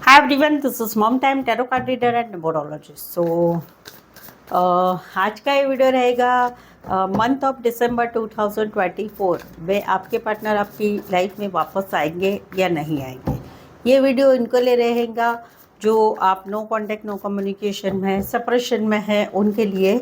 Hi everyone, this is Mom Time Tarot Card Reader and Numerologist. आज का ये video रहेगा मंथ ऑफ दिसंबर 2024 में आपके पार्टनर आपकी लाइफ में वापस आएंगे या नहीं आएंगे। ये वीडियो इनको ले रहेगा जो आप नो कांटेक्ट नो कम्युनिकेशन में सेपरेशन में है, उनके लिए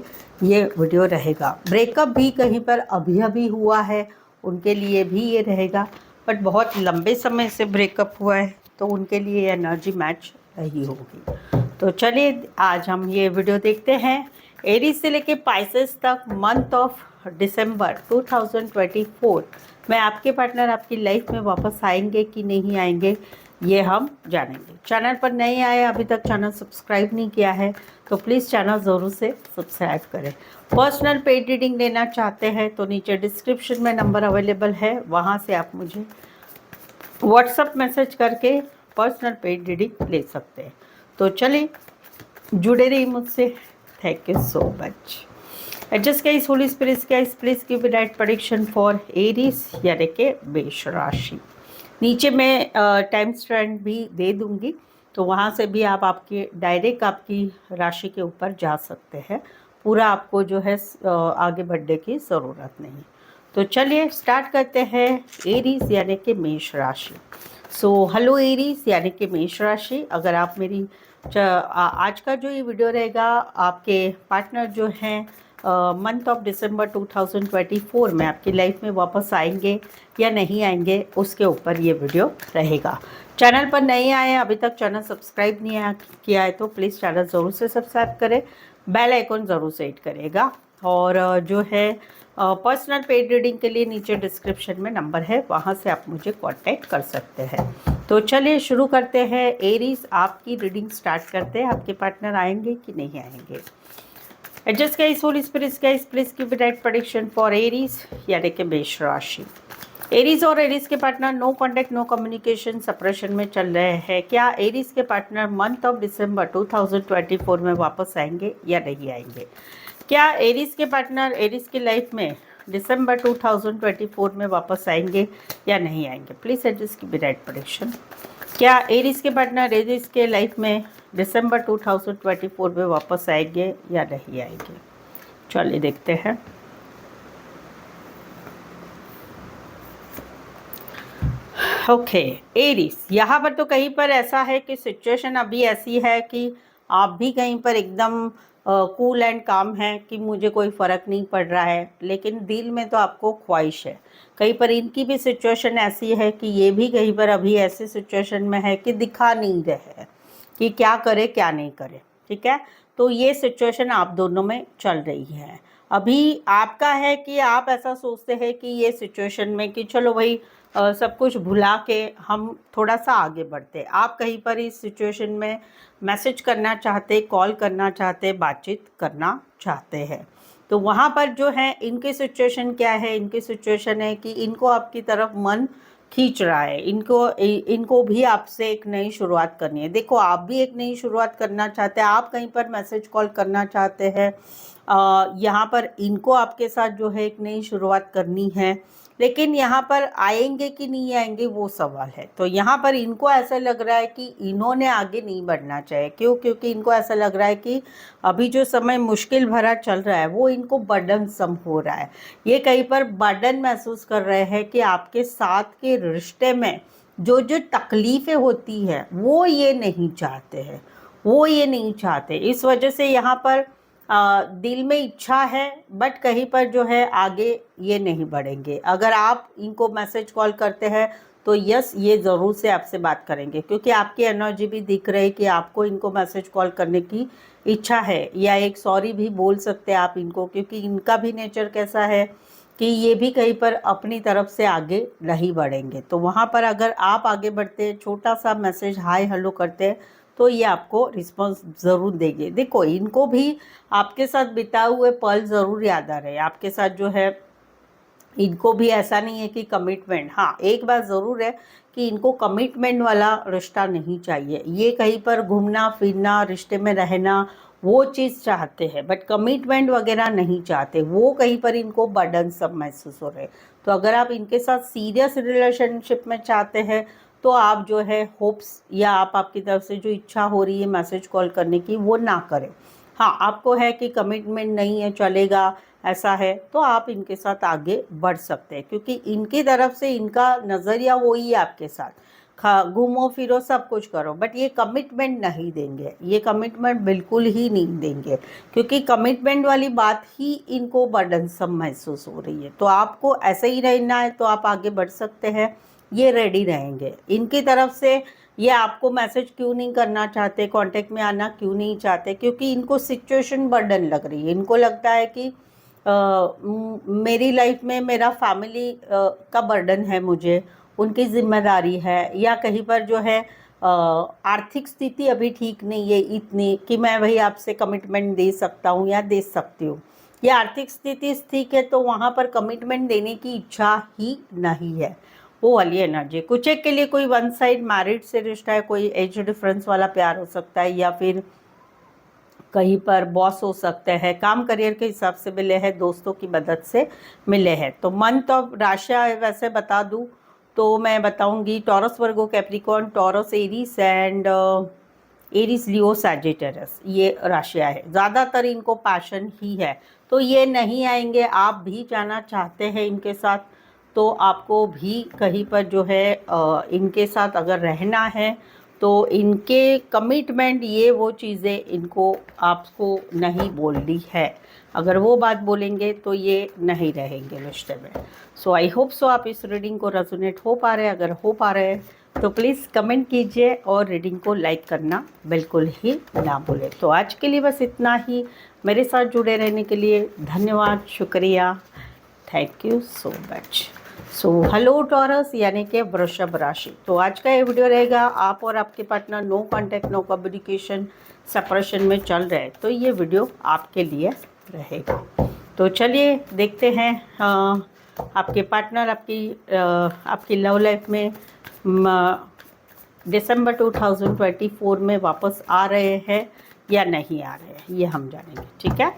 ये वीडियो रहेगा। ब्रेकअप भी कहीं पर अभी अभी हुआ है, उनके लिए भी ये रहेगा, बट बहुत लंबे समय से ब्रेकअप हुआ है तो उनके लिए एनर्जी मैच नहीं होगी। तो चलिए आज हम ये वीडियो देखते हैं। एरीज से लेके पाइसेस तक मंथ ऑफ दिसंबर 2024 में आपके पार्टनर आपकी लाइफ में वापस आएंगे कि नहीं आएंगे, ये हम जानेंगे। चैनल पर नए आए, अभी तक चैनल सब्सक्राइब नहीं किया है तो प्लीज़ चैनल ज़रूर से सब्सक्राइब करें। पर्सनल पेड रीडिंग लेना चाहते हैं तो नीचे डिस्क्रिप्शन में नंबर अवेलेबल है, वहाँ से आप मुझे व्हाट्सएप मैसेज करके पर्सनल पेड रीडिंग ले सकते हैं। तो चलिए जुड़े रहिए मुझसे। Thank you so much. Adjust guys, holy spirits guys, please give right prediction for Aries यानी कि मेष राशि। नीचे मैं टाइम स्टैम्प भी दे दूंगी, तो वहाँ से भी आप आपकी डायरेक्ट आपकी राशि के ऊपर जा सकते हैं। पूरा आपको जो है आगे बढ़ने की ज़रूरत नहीं। तो चलिए स्टार्ट करते हैं। एरीज यानी कि मेष राशि। हेलो एरीज यानी कि मेष राशि, अगर आप मेरी आज का जो ये वीडियो रहेगा, आपके पार्टनर जो हैं मंथ ऑफ दिसंबर 2024 में आपकी लाइफ में वापस आएंगे या नहीं आएंगे, उसके ऊपर ये वीडियो रहेगा। चैनल पर नए आए हैं, अभी तक चैनल सब्सक्राइब नहीं किया है तो प्लीज़ चैनल ज़रूर से सब्सक्राइब करें, बेल आइकन ज़रूर से हिट करेगा। और जो है पर्सनल पेड रीडिंग के लिए नीचे डिस्क्रिप्शन में नंबर है, वहाँ से आप मुझे कांटेक्ट कर सकते हैं। तो चलिए शुरू करते हैं। एरीज आपकी रीडिंग स्टार्ट करते हैं। आपके पार्टनर आएंगे कि नहीं आएंगे। Adjust guys, holy spirits guys, please give right prediction for Aries यानी कि मेष राशि। एरीज और एरीज के partner no contact no communication separation में चल रहे हैं। क्या एरीज के पार्टनर मंथ ऑफ दिसंबर 2024 में वापस आएंगे या नहीं आएंगे। क्या एरीज के पार्टनर एरीज की लाइफ में दिसंबर 2024 में वापस आएंगे या नहीं आएंगे। प्लीज़ एडजस्ट की राइट प्रेडिक्शन। क्या एरीज के पार्टनर एरीज के लाइफ में दिसंबर 2024 में वापस आएंगे या नहीं आएंगे। चलिए देखते हैं। ओके एरीज, यहाँ पर तो कहीं पर ऐसा है कि सिचुएशन अभी ऐसी है कि आप भी कहीं पर एकदम कूल एंड काम है कि मुझे कोई फ़र्क नहीं पड़ रहा है, लेकिन दिल में तो आपको ख्वाहिश है। कहीं पर इनकी भी सिचुएशन ऐसी है कि ये भी कहीं पर अभी ऐसी सिचुएशन में है कि दिखा नहीं रहे हैं कि क्या करे क्या नहीं करे। ठीक है, तो ये सिचुएशन आप दोनों में चल रही है। अभी आपका है कि आप ऐसा सोचते हैं कि ये सिचुएशन में कि चलो भाई सब कुछ भुला के हम थोड़ा सा आगे बढ़ते। आप कहीं पर इस सिचुएशन में मैसेज करना चाहते, कॉल करना चाहते, बातचीत करना चाहते हैं। तो वहाँ पर जो है इनकी सिचुएशन क्या है, इनकी सिचुएशन है कि इनको आपकी तरफ मन खींच रहा है। इनको भी आपसे एक नई शुरुआत करनी है। देखो, आप भी एक नई शुरुआत करना चाहते हैं, आप कहीं पर मैसेज कॉल करना चाहते हैं। यहाँ पर इनको आपके साथ जो है एक नई शुरुआत करनी है, लेकिन यहाँ पर आएंगे कि नहीं आएंगे वो सवाल है। तो यहाँ पर इनको ऐसा लग रहा है कि इन्होंने आगे नहीं बढ़ना चाहिए। क्यों? क्योंकि इनको ऐसा लग रहा है कि अभी जो समय मुश्किल भरा चल रहा है वो इनको बर्डन सम हो रहा है। ये कहीं पर बर्डन महसूस कर रहे हैं कि आपके साथ के रिश्ते में जो जो तकलीफ़ें होती है वो ये नहीं चाहते हैं, वो ये नहीं चाहते। इस वजह से यहाँ पर दिल में इच्छा है, बट कहीं पर जो है आगे ये नहीं बढ़ेंगे। अगर आप इनको मैसेज कॉल करते हैं तो यस, ये ज़रूर से आपसे बात करेंगे, क्योंकि आपकी एनर्जी भी दिख रही है कि आपको इनको मैसेज कॉल करने की इच्छा है। या एक सॉरी भी बोल सकते हैं आप इनको, क्योंकि इनका भी नेचर कैसा है कि ये भी कहीं पर अपनी तरफ से आगे नहीं बढ़ेंगे। तो वहाँ पर अगर आप आगे बढ़ते हैं, छोटा सा मैसेज हाय हेलो करते हैं, तो ये आपको रिस्पॉन्स ज़रूर देंगे। देखो, इनको भी आपके साथ बिताए हुए पल ज़रूर याद आ रहे हैं। आपके साथ जो है इनको भी ऐसा नहीं है कि कमिटमेंट, हाँ एक बात ज़रूर है कि इनको कमिटमेंट वाला रिश्ता नहीं चाहिए। ये कहीं पर घूमना फिरना, रिश्ते में रहना, वो चीज़ चाहते हैं, बट कमिटमेंट वगैरह नहीं चाहते। वो कहीं पर इनको बर्डन सब महसूस हो रहे हैं। तो अगर आप इनके साथ सीरियस रिलेशनशिप में चाहते हैं तो आप जो है होप्स या आपकी तरफ से जो इच्छा हो रही है मैसेज कॉल करने की वो ना करें। हाँ, आपको है कि कमिटमेंट नहीं है, चलेगा, ऐसा है, तो आप इनके साथ आगे बढ़ सकते हैं, क्योंकि इनकी तरफ से इनका नज़रिया वही है आपके साथ। घूमो फिरो सब कुछ करो, बट ये कमिटमेंट नहीं देंगे, ये कमिटमेंट बिल्कुल ही नहीं देंगे, क्योंकि कमिटमेंट वाली बात ही इनको बर्डनसम महसूस हो रही है। तो आपको ऐसे ही रहना है तो आप आगे बढ़ सकते हैं, ये रेडी रहेंगे। इनकी तरफ से ये आपको मैसेज क्यों नहीं करना चाहते, कांटेक्ट में आना क्यों नहीं चाहते, क्योंकि इनको सिचुएशन बर्डन लग रही है। इनको लगता है कि मेरी लाइफ में मेरा फैमिली का बर्डन है, मुझे उनकी जिम्मेदारी है, या कहीं पर जो है आर्थिक स्थिति अभी ठीक नहीं है इतनी कि मैं वही आपसे कमिटमेंट दे सकता हूँ या दे सकती हूँ। ये आर्थिक स्थिति ठीक है तो वहाँ पर कमिटमेंट देने की इच्छा ही नहीं है, वो वाली एनर्जी। कुछ एक के लिए कोई वन साइड मैरिड से रिश्ता है, कोई एज डिफरेंस वाला प्यार हो सकता है, या फिर कहीं पर बॉस हो सकते हैं, काम करियर के हिसाब से मिले हैं, दोस्तों की मदद से मिले हैं। तो मंथ ऑफ राशियाँ वैसे बता दूँ तो मैं बताऊंगी taurus, Virgo, Capricorn, taurus, Aries and Aries, Leo, Sagittarius, ये राशियाँ है। ज़्यादातर इनको पैशन ही है, तो ये नहीं आएंगे। आप भी जाना चाहते हैं इनके साथ तो आपको भी कहीं पर जो है इनके साथ अगर रहना है तो इनके कमिटमेंट, ये वो चीज़ें इनको आपको नहीं बोलनी है। अगर वो बात बोलेंगे तो ये नहीं रहेंगे रिश्ते में। सो आई होप सो आप इस रीडिंग को रेजोनेट हो पा रहे हैं। अगर हो पा रहे हैं तो प्लीज़ कमेंट कीजिए और रीडिंग को लाइक करना बिल्कुल ही ना भूलें। तो आज के लिए बस इतना ही। मेरे साथ जुड़े रहने के लिए धन्यवाद, शुक्रिया, thank you so much. So hello taurus, यानी कि वृषभ राशि। तो आज का ये वीडियो रहेगा, आप और आपके partner no contact, no communication, separation में चल रहे हैं, तो ये वीडियो आपके लिए रहेगा। तो चलिए देखते हैं आपके पार्टनर आपकी लव लाइफ में दिसंबर 2024 में वापस आ रहे हैं या नहीं आ रहे हैं, ये हम जानेंगे। ठीक है,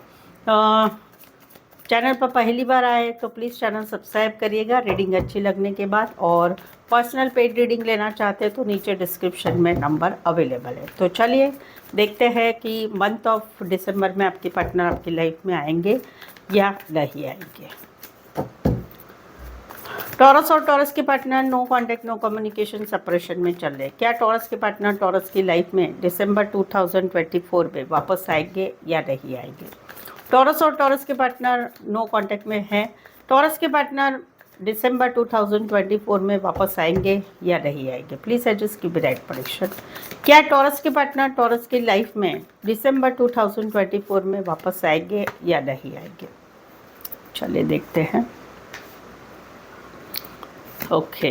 चैनल पर पहली बार आए तो प्लीज़ चैनल सब्सक्राइब करिएगा रीडिंग अच्छी लगने के बाद। और पर्सनल पेड रीडिंग लेना चाहते हैं तो नीचे डिस्क्रिप्शन में नंबर अवेलेबल है। तो चलिए देखते हैं कि मंथ ऑफ दिसंबर में आपके पार्टनर आपकी लाइफ में आएंगे या नहीं आएंगे। टॉरस और टॉरस के partner no contact, no communication, separation में चल रहे हैं। क्या टॉरस के पार्टनर टॉरस की लाइफ में दिसंबर 2024 में वापस आएंगे या नहीं आएंगे? टॉरस और टॉरस के पार्टनर नो कांटेक्ट में हैं। टॉरस के पार्टनर दिसंबर 2024 में वापस आएंगे या नहीं आएंगे? प्लीज़ एडजस्ट की राइट प्रेडिक्शन। क्या टॉरस के पार्टनर टॉरस की लाइफ में दिसंबर 2024 में वापस आएंगे या नहीं आएंगे? चलिए देखते हैं। ओके,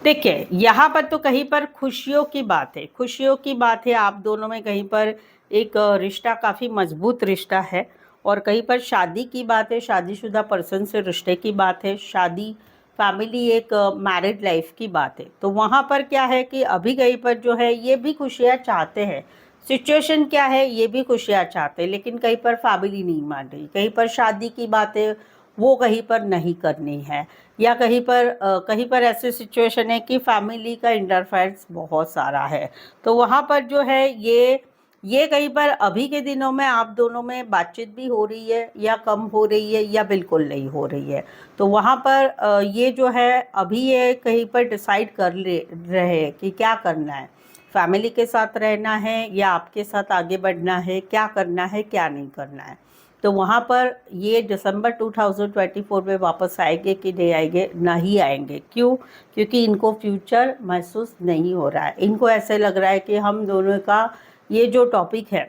देखिए यहाँ पर तो कहीं पर खुशियों की बात है, खुशियों की बात है। आप दोनों में कहीं पर एक रिश्ता, काफ़ी मजबूत रिश्ता है, और कहीं पर शादी की बात है, शादीशुदा पर्सन से रिश्ते की बात है, शादी, फैमिली, एक मैरिड लाइफ की बात है। तो वहाँ पर क्या है कि अभी कहीं पर जो है ये भी खुशियाँ चाहते हैं। सिचुएशन क्या है, ये भी खुशियाँ चाहते हैं, लेकिन कहीं पर फैमिली नहीं मान रही, कहीं पर शादी की बातें वो कहीं पर नहीं करनी है, या कहीं पर ऐसी सिचुएशन है कि फैमिली का इंटरफेरेंस बहुत सारा है। तो वहाँ पर जो है ये कहीं पर अभी के दिनों में आप दोनों में बातचीत भी हो रही है, या कम हो रही है, या बिल्कुल नहीं हो रही है। तो वहाँ पर ये जो है अभी ये कहीं पर डिसाइड कर रहे हैं कि क्या करना है, फैमिली के साथ रहना है या आपके साथ आगे बढ़ना है, क्या करना है क्या नहीं करना है। तो वहाँ पर ये दिसंबर 2024 में वापस आएंगे कि नहीं आएंगे? नहीं आएंगे। क्यों? क्योंकि इनको फ्यूचर महसूस नहीं हो रहा है। इनको ऐसे लग रहा है कि हम दोनों का ये जो टॉपिक है,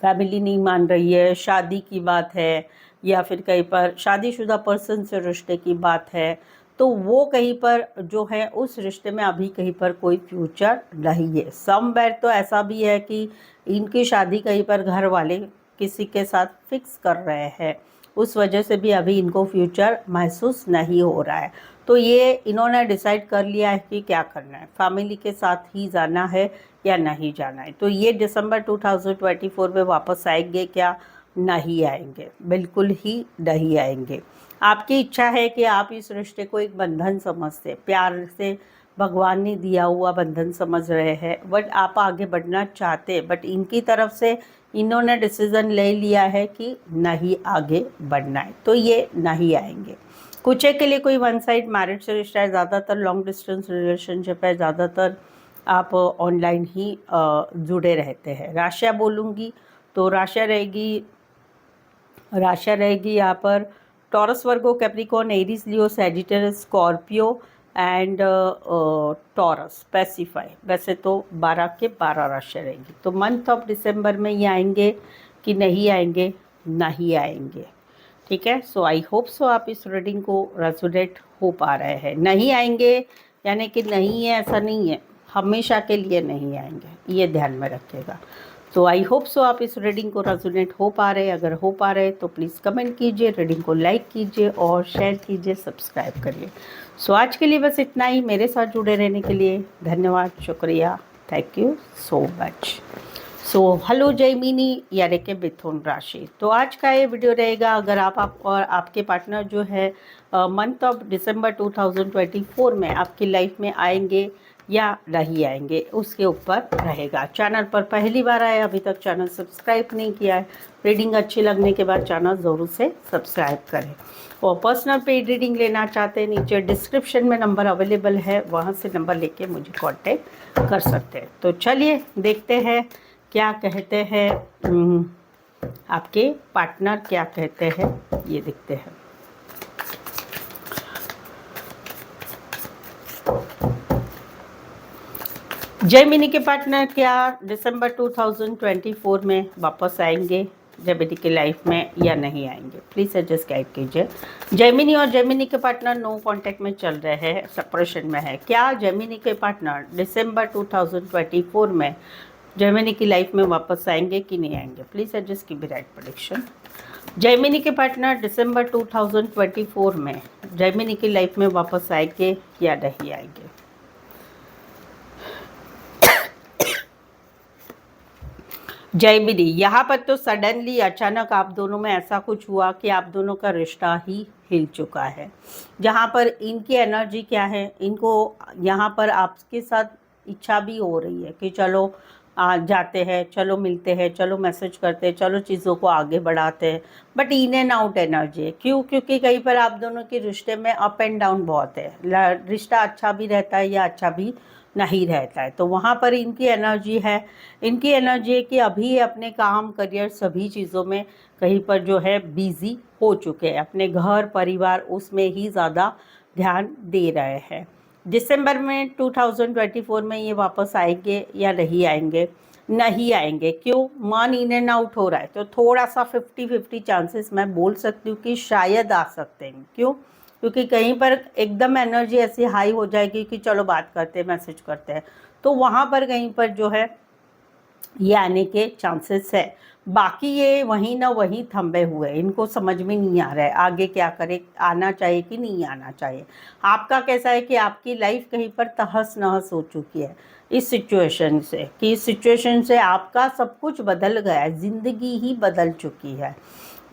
फैमिली नहीं मान रही है, शादी की बात है, या फिर कहीं पर शादीशुदा पर्सन से रिश्ते की बात है, तो वो कहीं पर जो है उस रिश्ते में अभी कहीं पर कोई फ्यूचर नहीं है। समवेयर तो ऐसा भी है कि इनकी शादी कहीं पर घर वाले किसी के साथ फिक्स कर रहे हैं, उस वजह से भी अभी इनको फ्यूचर महसूस नहीं हो रहा है। तो ये इन्होंने डिसाइड कर लिया है कि क्या करना है, फैमिली के साथ ही जाना है या नहीं जाना है। तो ये दिसंबर 2024 में वापस आएंगे क्या? नहीं आएंगे, बिल्कुल ही नहीं आएंगे। आपकी इच्छा है कि आप इस रिश्ते को एक बंधन समझते, प्यार से भगवान ने दिया हुआ बंधन समझ रहे हैं, बट आप आगे बढ़ना चाहते हैं, बट इनकी तरफ से इन्होंने डिसीज़न ले लिया है कि नहीं आगे बढ़ना है, तो ये नहीं आएंगे। कुछ के लिए कोई वन साइड मैरिज से रिश्ता है, ज़्यादातर लॉन्ग डिस्टेंस रिलेशनशिप है, ज़्यादातर आप ऑनलाइन ही जुड़े रहते हैं। राशियाँ बोलूँगी तो राशियाँ रहेगी यहाँ पर taurus, Virgo, Capricorn, Aries, Leo, Sagittarius, Scorpio and taurus specify. वैसे तो 12 के 12 राशियाँ रहेंगी। तो मंथ ऑफ दिसंबर में ये आएंगे कि नहीं आएंगे? नहीं आएंगे, ठीक है। सो आई होप सो आप इस रीडिंग को रेजोनेट हो पा रहे हैं। नहीं आएंगे यानी कि नहीं है, ऐसा नहीं है, हमेशा के लिए नहीं आएंगे, ये ध्यान में रखिएगा। तो आई होप सो आप इस रीडिंग को रेजोनेट हो पा रहे हैं। अगर हो पा रहे तो प्लीज़ कमेंट कीजिए, रीडिंग को लाइक कीजिए और शेयर कीजिए, सब्सक्राइब करिए। सो आज के लिए बस इतना ही। मेरे साथ जुड़े रहने के लिए धन्यवाद, शुक्रिया, thank you so much. So hello Jaimini यानी कि मिथुन राशि। तो आज का ये वीडियो रहेगा, अगर आप और आपके पार्टनर जो है मंथ ऑफ दिसंबर 2024 में आपकी लाइफ में आएंगे या नहीं आएंगे, उसके ऊपर रहेगा। चैनल पर पहली बार आए, अभी तक चैनल सब्सक्राइब नहीं किया है, रीडिंग अच्छी लगने के बाद चैनल ज़रूर से सब्सक्राइब करें। और पर्सनल पेड रीडिंग लेना चाहते हैं, नीचे डिस्क्रिप्शन में नंबर अवेलेबल है, वहाँ से नंबर लेके मुझे कांटेक्ट कर सकते हैं। तो चलिए देखते हैं क्या कहते हैं आपके पार्टनर, क्या कहते हैं ये देखते हैं। जयमिनी के पार्टनर क्या दिसंबर 2024 में वापस आएंगे जयमिनी की लाइफ में या नहीं आएंगे? प्लीज़ सजेस्ट गाइड कीजिए। जयमिनी और जयमिनी के पार्टनर नो कांटेक्ट में चल रहे हैं, सेपरेशन में है। क्या जयमिनी के पार्टनर दिसंबर 2024 में जयमिनी की लाइफ में वापस आएंगे कि नहीं आएंगे? Please suggest keep right prediction. Jaimini के पार्टनर दिसंबर 2024 में जयमिनी की लाइफ में वापस आएंगे या नहीं आएंगे? जयमिनी, यहाँ पर तो सडनली अचानक आप दोनों में ऐसा कुछ हुआ कि आप दोनों का रिश्ता ही हिल चुका है। जहाँ पर इनकी एनर्जी क्या है, इनको यहाँ पर आपके साथ इच्छा भी हो रही है कि चलो जाते हैं, चलो मिलते हैं, चलो मैसेज करते हैं, चलो चीज़ों को आगे बढ़ाते हैं, but in and out energy है। क्यों? क्योंकि कहीं पर आप दोनों के रिश्ते में अप एंड डाउन बहुत है, रिश्ता अच्छा भी रहता है या अच्छा भी नहीं रहता है। तो वहाँ पर इनकी एनर्जी है, इनकी एनर्जी है कि अभी अपने काम, करियर, सभी चीज़ों में कहीं पर जो है बिज़ी हो चुके हैं, अपने घर परिवार उसमें ही ज़्यादा ध्यान दे रहे हैं। दिसंबर में 2024 में ये वापस आएंगे या नहीं आएंगे? नहीं आएंगे। क्यों? मन इन एंड आउट हो रहा है, तो थोड़ा सा 50-50 चांसेस मैं बोल सकती हूँ कि शायद आ सकते हैं। क्यों? क्योंकि कहीं पर एकदम एनर्जी ऐसी हाई हो जाएगी कि चलो बात करते हैं, मैसेज करते हैं, तो वहाँ पर कहीं पर जो है ये आने के चांसेस है। बाकी ये वहीं ना वहीं थंबे हुए, इनको समझ में नहीं आ रहा है आगे क्या करे, आना चाहिए कि नहीं आना चाहिए। आपका कैसा है कि आपकी लाइफ कहीं पर तहस नहस हो चुकी है इस सिचुएशन से, कि इस सिचुएशन से आपका सब कुछ बदल गया है, ज़िंदगी ही बदल चुकी है।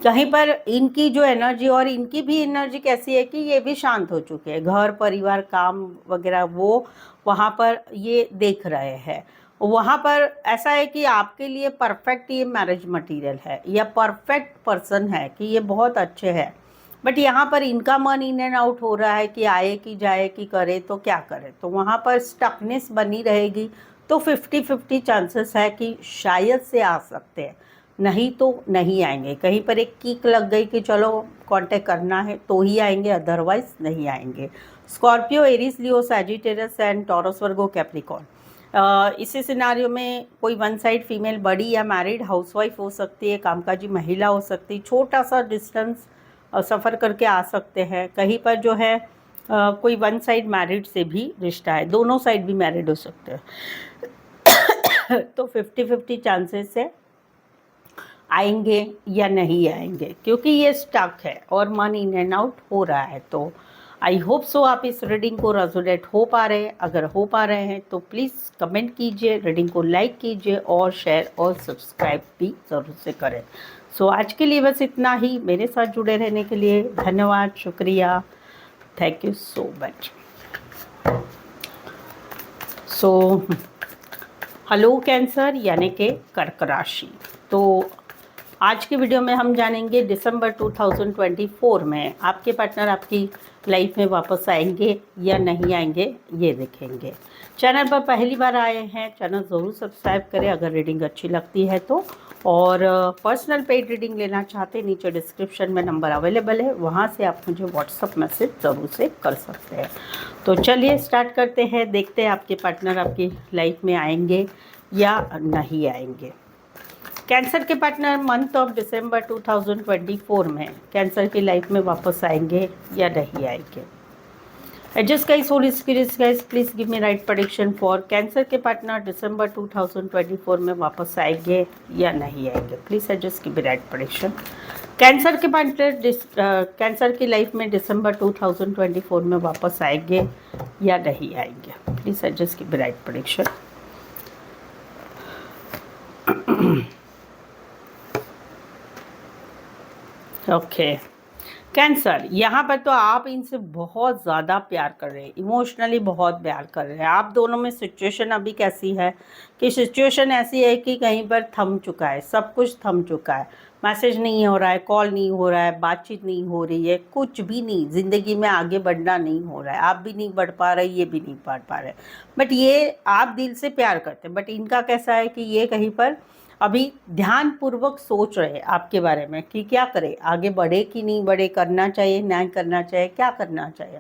कहीं पर इनकी जो एनर्जी और इनकी भी एनर्जी कैसी है कि ये भी शांत हो चुके हैं, घर परिवार काम वगैरह वो वहाँ पर ये देख रहे हैं। वहाँ पर ऐसा है कि आपके लिए परफेक्ट ये मैरिज मटेरियल है या परफेक्ट पर्सन है कि ये बहुत अच्छे हैं, बट यहाँ पर इनका मन इन एंड आउट हो रहा है कि आए कि जाए कि करे तो क्या करे, तो वहाँ पर स्टकनेस बनी रहेगी। तो 50-50 चांसेस है कि शायद से आ सकते हैं, नहीं तो नहीं आएंगे। कहीं पर एक किक लग गई कि चलो कांटेक्ट करना है तो ही आएंगे, अदरवाइज नहीं आएंगे। Scorpio, Aries, Leo, Sagittarius and taurus, Virgo, Capricorn. इसी सिनारियो में कोई वन साइड फीमेल बड़ी या मैरिड हाउसवाइफ हो सकती है, कामकाजी महिला हो सकती है, छोटा सा डिस्टेंस सफ़र करके आ सकते हैं। कहीं पर जो है कोई वन साइड मैरिड से भी रिश्ता है, दोनों साइड भी मैरिड हो सकते हैं। तो 50-50 चांसेस है आएंगे या नहीं आएंगे, क्योंकि ये स्टक है और मन इन एंड आउट हो रहा है। तो आई होप सो आप इस रीडिंग को रेजोनेट हो पा रहे हैं। अगर हो पा रहे हैं तो प्लीज़ कमेंट कीजिए, रीडिंग को लाइक कीजिए और शेयर और सब्सक्राइब भी ज़रूर से करें। सो आज के लिए बस इतना ही। मेरे साथ जुड़े रहने के लिए धन्यवाद, शुक्रिया, thank you so much. Hello cancer यानी कि कर्क राशि। तो आज की वीडियो में हम जानेंगे दिसंबर 2024 में आपके पार्टनर आपकी लाइफ में वापस आएंगे या नहीं आएंगे, ये देखेंगे। चैनल पर पहली बार आए हैं, चैनल ज़रूर सब्सक्राइब करें अगर रीडिंग अच्छी लगती है तो। और पर्सनल पेड रीडिंग लेना चाहते हैं, नीचे डिस्क्रिप्शन में नंबर अवेलेबल है, वहाँ से आप मुझे व्हाट्सअप मैसेज ज़रूर से कर सकते हैं। तो चलिए स्टार्ट करते हैं, देखते हैं आपके पार्टनर आपकी लाइफ में आएंगे या नहीं आएंगे। कैंसर के पार्टनर मंथ ऑफ दिसंबर 2024 में कैंसर की लाइफ में वापस आएंगे या नहीं आएंगे। Adjust guys, holy spirits guys, please give me right prediction for Cancer के पार्टनर दिसंबर 2024 में वापस आएंगे या नहीं आएंगे। Please adjust give me right prediction. Cancer के पार्टनर कैंसर की लाइफ में दिसंबर 2024 में वापस आएंगे या नहीं आएंगे। Please adjust give me right prediction. Okay Cancer, यहाँ पर तो आप इनसे बहुत ज़्यादा प्यार कर रहे हैं, इमोशनली बहुत प्यार कर रहे हैं। आप दोनों में सिचुएशन अभी कैसी है कि सिचुएशन ऐसी है कि कहीं पर थम चुका है, सब कुछ थम चुका है। मैसेज नहीं हो रहा है, कॉल नहीं हो रहा है, बातचीत नहीं हो रही है, कुछ भी नहीं, ज़िंदगी में आगे बढ़ना नहीं हो रहा है। आप भी नहीं बढ़ पा रहे, ये भी नहीं बढ़ पा रहे। बट ये आप दिल से प्यार करते हैं, बट इनका कैसा है कि ये कहीं पर अभी ध्यानपूर्वक सोच रहे हैं आपके बारे में कि क्या करें, आगे बढ़े कि नहीं बढ़े, करना चाहिए नहीं करना चाहिए, क्या करना चाहिए।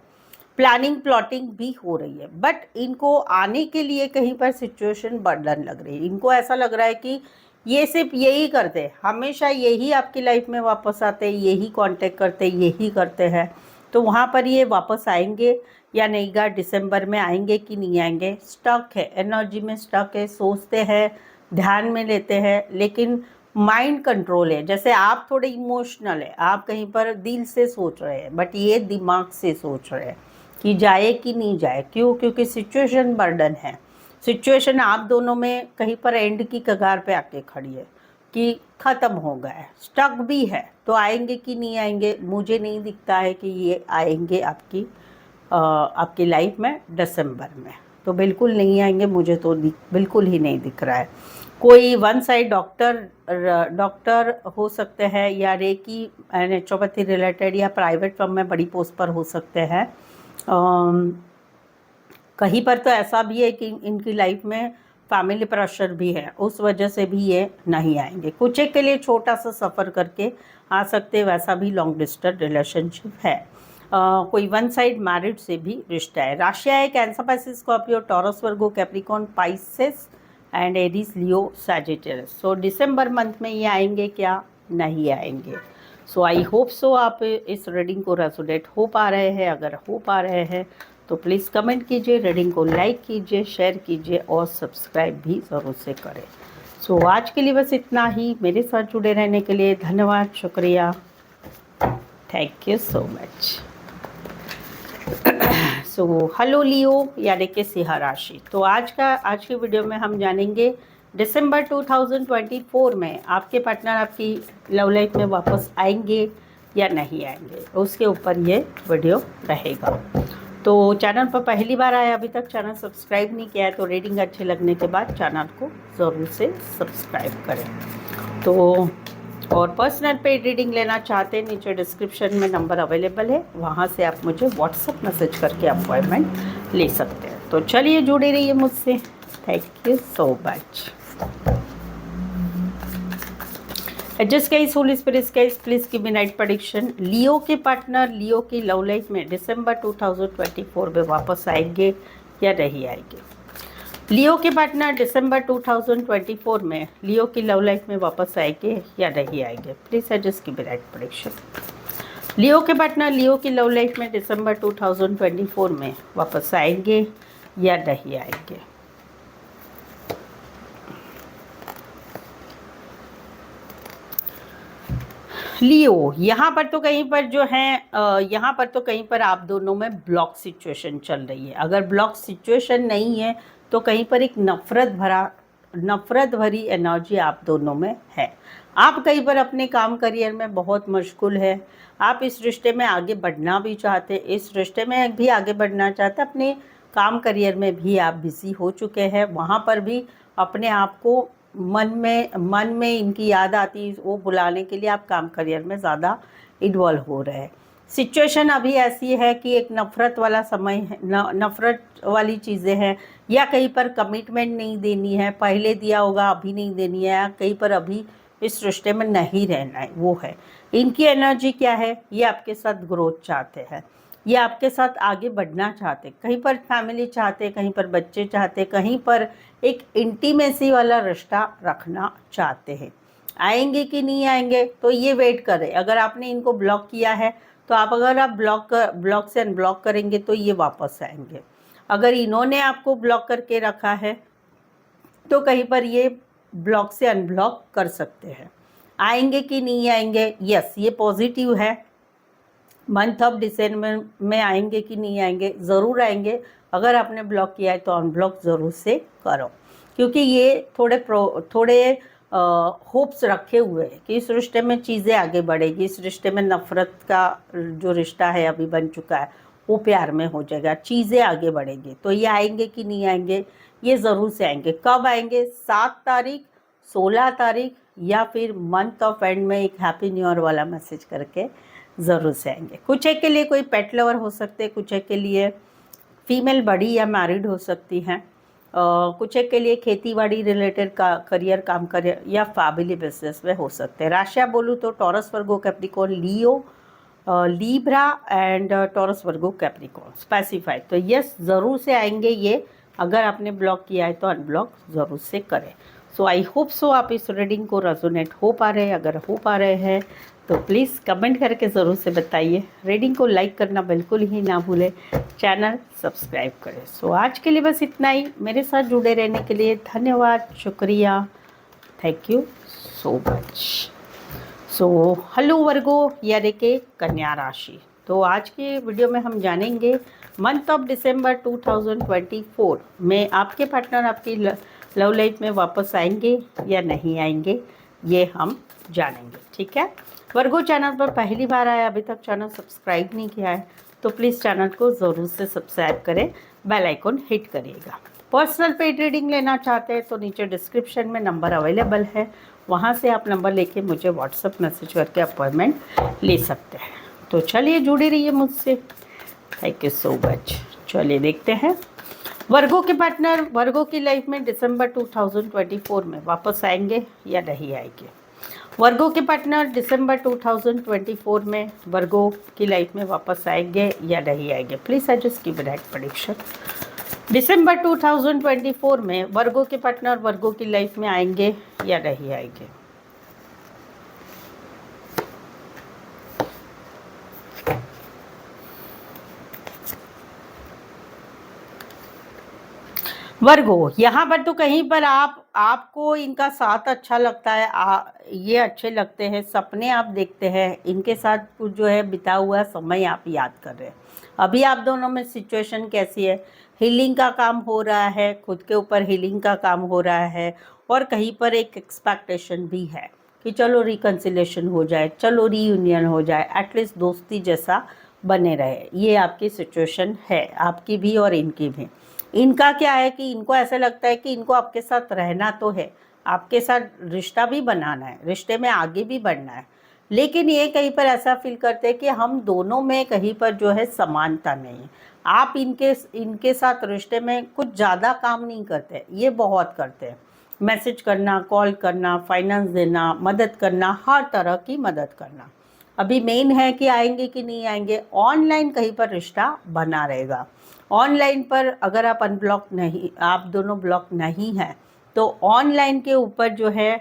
प्लानिंग प्लॉटिंग भी हो रही है, बट इनको आने के लिए कहीं पर सिचुएशन बर्डन लग रही है। इनको ऐसा लग रहा है कि ये सिर्फ यही करते हैं, हमेशा यही आपकी लाइफ में वापस आते हैं, यही कांटेक्ट करते हैं, यही करते हैं। तो वहाँ पर ये वापस आएंगे या नहीं गा, दिसंबर में आएंगे कि नहीं आएंगे। स्टक है, एनर्जी में स्टक है, सोचते हैं, ध्यान में लेते हैं, लेकिन माइंड कंट्रोल है। जैसे आप थोड़े इमोशनल है, आप कहीं पर दिल से सोच रहे हैं, बट ये दिमाग से सोच रहे हैं कि जाए कि नहीं जाए। क्यों? क्योंकि सिचुएशन बर्डन है। सिचुएशन आप दोनों में कहीं पर एंड की कगार पे आके खड़ी है कि ख़त्म हो गया है, स्टक भी है। तो आएंगे कि नहीं आएंगे, मुझे नहीं दिखता है कि ये आएंगे आपकी लाइफ में दिसंबर में। तो बिल्कुल नहीं आएंगे, मुझे तो बिल्कुल ही नहीं दिख रहा है। कोई वन साइड डॉक्टर हो सकते हैं, या रेकी नेचुरोपैथी रिलेटेड, या प्राइवेट फर्म में बड़ी पोस्ट पर हो सकते हैं। कहीं पर तो ऐसा भी है कि इनकी लाइफ में फैमिली प्रेशर भी है, उस वजह से भी ये नहीं आएंगे। कुछ एक के लिए छोटा सा सफ़र करके आ सकते, वैसा भी लॉन्ग डिस्टेंस रिलेशनशिप है। कोई वन साइड मैरिड से भी रिश्ता है। राशियाँ है Cancer, Pisces, Scorpio, taurus, Virgo, Capricorn, Pisces and Aries, Leo, Sagittarius. So December month में ये आएंगे क्या, नहीं आएंगे। सो आई होप सो आप इस रीडिंग को रेजोनेट हो पा रहे हैं। अगर हो पा रहे हैं तो प्लीज़ कमेंट कीजिए, रीडिंग को लाइक कीजिए, शेयर कीजिए और सब्सक्राइब भी ज़रूर से करें। सो आज के लिए बस इतना ही। मेरे साथ जुड़े रहने के लिए धन्यवाद, शुक्रिया, thank you so much. So hello Leo यानी कि सिंह राशि। तो आज की वीडियो में हम जानेंगे दिसंबर 2024 में आपके पार्टनर आपकी लव लाइफ में वापस आएंगे या नहीं आएंगे, उसके ऊपर ये वीडियो रहेगा। तो चैनल पर पहली बार आए, अभी तक चैनल सब्सक्राइब नहीं किया है, तो रीडिंग अच्छे लगने के बाद चैनल को ज़रूर से सब्सक्राइब करें। तो और पर्सनल पेड रीडिंग लेना चाहते हैं, नीचे डिस्क्रिप्शन में नंबर अवेलेबल है, वहाँ से आप मुझे व्हाट्सएप मैसेज करके अपॉइंटमेंट ले सकते हैं। तो चलिए जुड़े रहिए मुझसे, thank you so much. Adjust guys, holy spirits guys, please give me right prediction. Leo के पार्टनर लियो की लव लाइफ में दिसंबर 2024 में वापस आएंगे या नहीं आएंगे। लियो के पार्टनर दिसंबर 2024 में लियो की लव लाइफ में वापस आएंगे या नहीं आएंगे। Please adjust give me right prediction. Leo के पार्टनर लियो की लव लाइफ में दिसंबर 2024 में वापस आएंगे या नहीं आएंगे। लियो, यहाँ पर तो कहीं पर जो है यहाँ पर तो कहीं पर आप दोनों में ब्लॉक सिचुएशन चल रही है। अगर ब्लॉक सिचुएशन नहीं है तो कहीं पर एक नफ़रत भरी एनर्जी आप दोनों में है। आप कहीं पर अपने काम करियर में बहुत मशगूल है। आप इस रिश्ते में आगे बढ़ना भी चाहते, इस रिश्ते में भी आगे बढ़ना चाहते, अपने काम करियर में भी आप बिज़ी हो चुके हैं, वहाँ पर भी अपने आप को मन में इनकी याद आती है, वो बुलाने के लिए आप काम करियर में ज़्यादा इन्वॉल्व हो रहे हैं। सिचुएशन अभी ऐसी है कि एक नफ़रत वाला समय है, नफ़रत वाली चीज़ें हैं, या कहीं पर कमिटमेंट नहीं देनी है, पहले दिया होगा अभी नहीं देनी है, या कहीं पर अभी इस रिश्ते में नहीं रहना है, वो है। इनकी एनर्जी क्या है, ये आपके साथ ग्रोथ चाहते हैं, ये आपके साथ आगे बढ़ना चाहते, कहीं पर फैमिली चाहते, कहीं पर बच्चे चाहते, कहीं पर एक इंटीमेसी वाला रिश्ता रखना चाहते हैं। आएंगे कि नहीं आएंगे तो ये वेट करें। अगर आपने इनको ब्लॉक किया है तो अगर आप ब्लॉक से अनब्लॉक करेंगे तो ये वापस आएंगे। अगर इन्होंने आपको ब्लॉक करके रखा है तो कहीं पर ये ब्लॉक से अनब्लॉक कर सकते हैं। आएंगे कि नहीं आएंगे, यस ये पॉजिटिव है। मंथ ऑफ दिसंबर में आएंगे कि नहीं आएंगे, ज़रूर आएंगे। अगर आपने ब्लॉक किया है तो अनब्लॉक ज़रूर से करो, क्योंकि ये थोड़े होप्स रखे हुए हैं कि इस रिश्ते में चीज़ें आगे बढ़ेगी, इस रिश्ते में नफ़रत का जो रिश्ता है अभी बन चुका है वो प्यार में हो जाएगा, चीज़ें आगे बढ़ेंगी। तो ये आएंगे कि नहीं आएंगे, ये ज़रूर से आएंगे। कब आएंगे, 7 तारीख, 16 तारीख, या फिर मंथ ऑफ एंड में एक हैप्पी न्यू ईयर वाला मैसेज करके ज़रूर से आएंगे। कुछ एक के लिए कोई पेट लवर हो सकते हैं, कुछ एक के लिए फीमेल बड़ी या मैरिड हो सकती हैं, कुछ एक के लिए खेतीबाड़ी रिलेटेड का करियर काम करियर या फैमिली बिजनेस में हो सकते हैं। राशियाँ बोलूँ तो taurus, Virgo, Capricorn, Leo, Libra and taurus, Virgo, Capricorn specified. तो यस ज़रूर से आएंगे ये। अगर आपने ब्लॉक किया है तो अनब्लॉक ज़रूर से करें। सो आई होप सो आप इस रीडिंग को रेजोनेट हो पा रहे हैं। अगर हो पा रहे हैं तो प्लीज़ कमेंट करके ज़रूर से बताइए। रीडिंग को लाइक करना बिल्कुल ही ना भूलें, चैनल सब्सक्राइब करें। सो आज के लिए बस इतना ही। मेरे साथ जुड़े रहने के लिए धन्यवाद, शुक्रिया, thank you so much. So hello Virgo, यानी के कन्या राशि। तो आज के वीडियो में हम जानेंगे मंथ ऑफ दिसंबर 2024 में आपके पार्टनर आपकी लव लाइफ में वापस आएंगे या नहीं आएंगे, ये हम जानेंगे। ठीक है, वर्गो चैनल पर पहली बार आया, अभी तक चैनल सब्सक्राइब नहीं किया है तो प्लीज़ चैनल को ज़रूर से सब्सक्राइब करें, बेल आइकन हिट करिएगा। पर्सनल पेड रीडिंग लेना चाहते हैं तो नीचे डिस्क्रिप्शन में नंबर अवेलेबल है, वहाँ से आप नंबर लेके मुझे व्हाट्सअप मैसेज करके अपॉइंटमेंट ले सकते हैं। तो चलिए जुड़े रहिए मुझसे, थैंक यू सो मच। चलिए देखते हैं वर्गो के पार्टनर वर्गो की लाइफ में दिसंबर 2024 में वापस आएंगे या नहीं आएंगे। वर्गो के पार्टनर दिसंबर 2024 में वर्गो की लाइफ में वापस आएंगे या नहीं आएंगे। Please I just give that prediction. दिसंबर 2024 में वर्गो के पार्टनर वर्गो की लाइफ में आएंगे या नहीं आएंगे। वर्गो, यहाँ पर तो कहीं पर आपको इनका साथ अच्छा लगता है, ये अच्छे लगते हैं, सपने आप देखते हैं, इनके साथ कुछ जो है बिता हुआ समय आप याद कर रहे हैं। अभी आप दोनों में सिचुएशन कैसी है, हीलिंग का काम हो रहा है, खुद के ऊपर हीलिंग का काम हो रहा है, और कहीं पर एक एक्सपेक्टेशन भी है कि चलो रिकन्सिलेशन हो जाए, चलो रीयूनियन हो जाए, एटलीस्ट दोस्ती जैसा बने रहे। ये आपकी सिचुएशन है, आपकी भी और इनकी भी। इनका क्या है कि इनको ऐसा लगता है कि इनको आपके साथ रहना तो है, आपके साथ रिश्ता भी बनाना है, रिश्ते में आगे भी बढ़ना है, लेकिन ये कहीं पर ऐसा फील करते हैं कि हम दोनों में कहीं पर जो है समानता नहीं है। आप इनके साथ रिश्ते में कुछ ज़्यादा काम नहीं करते, ये बहुत करते हैं। मैसेज करना, कॉल करना, फाइनेंस देना, मदद करना, हर तरह की मदद करना। अभी मेन है कि आएंगे कि नहीं आएंगे। ऑनलाइन कहीं पर रिश्ता बना रहेगा। ऑनलाइन पर अगर आप आप दोनों ब्लॉक नहीं हैं तो ऑनलाइन के ऊपर जो है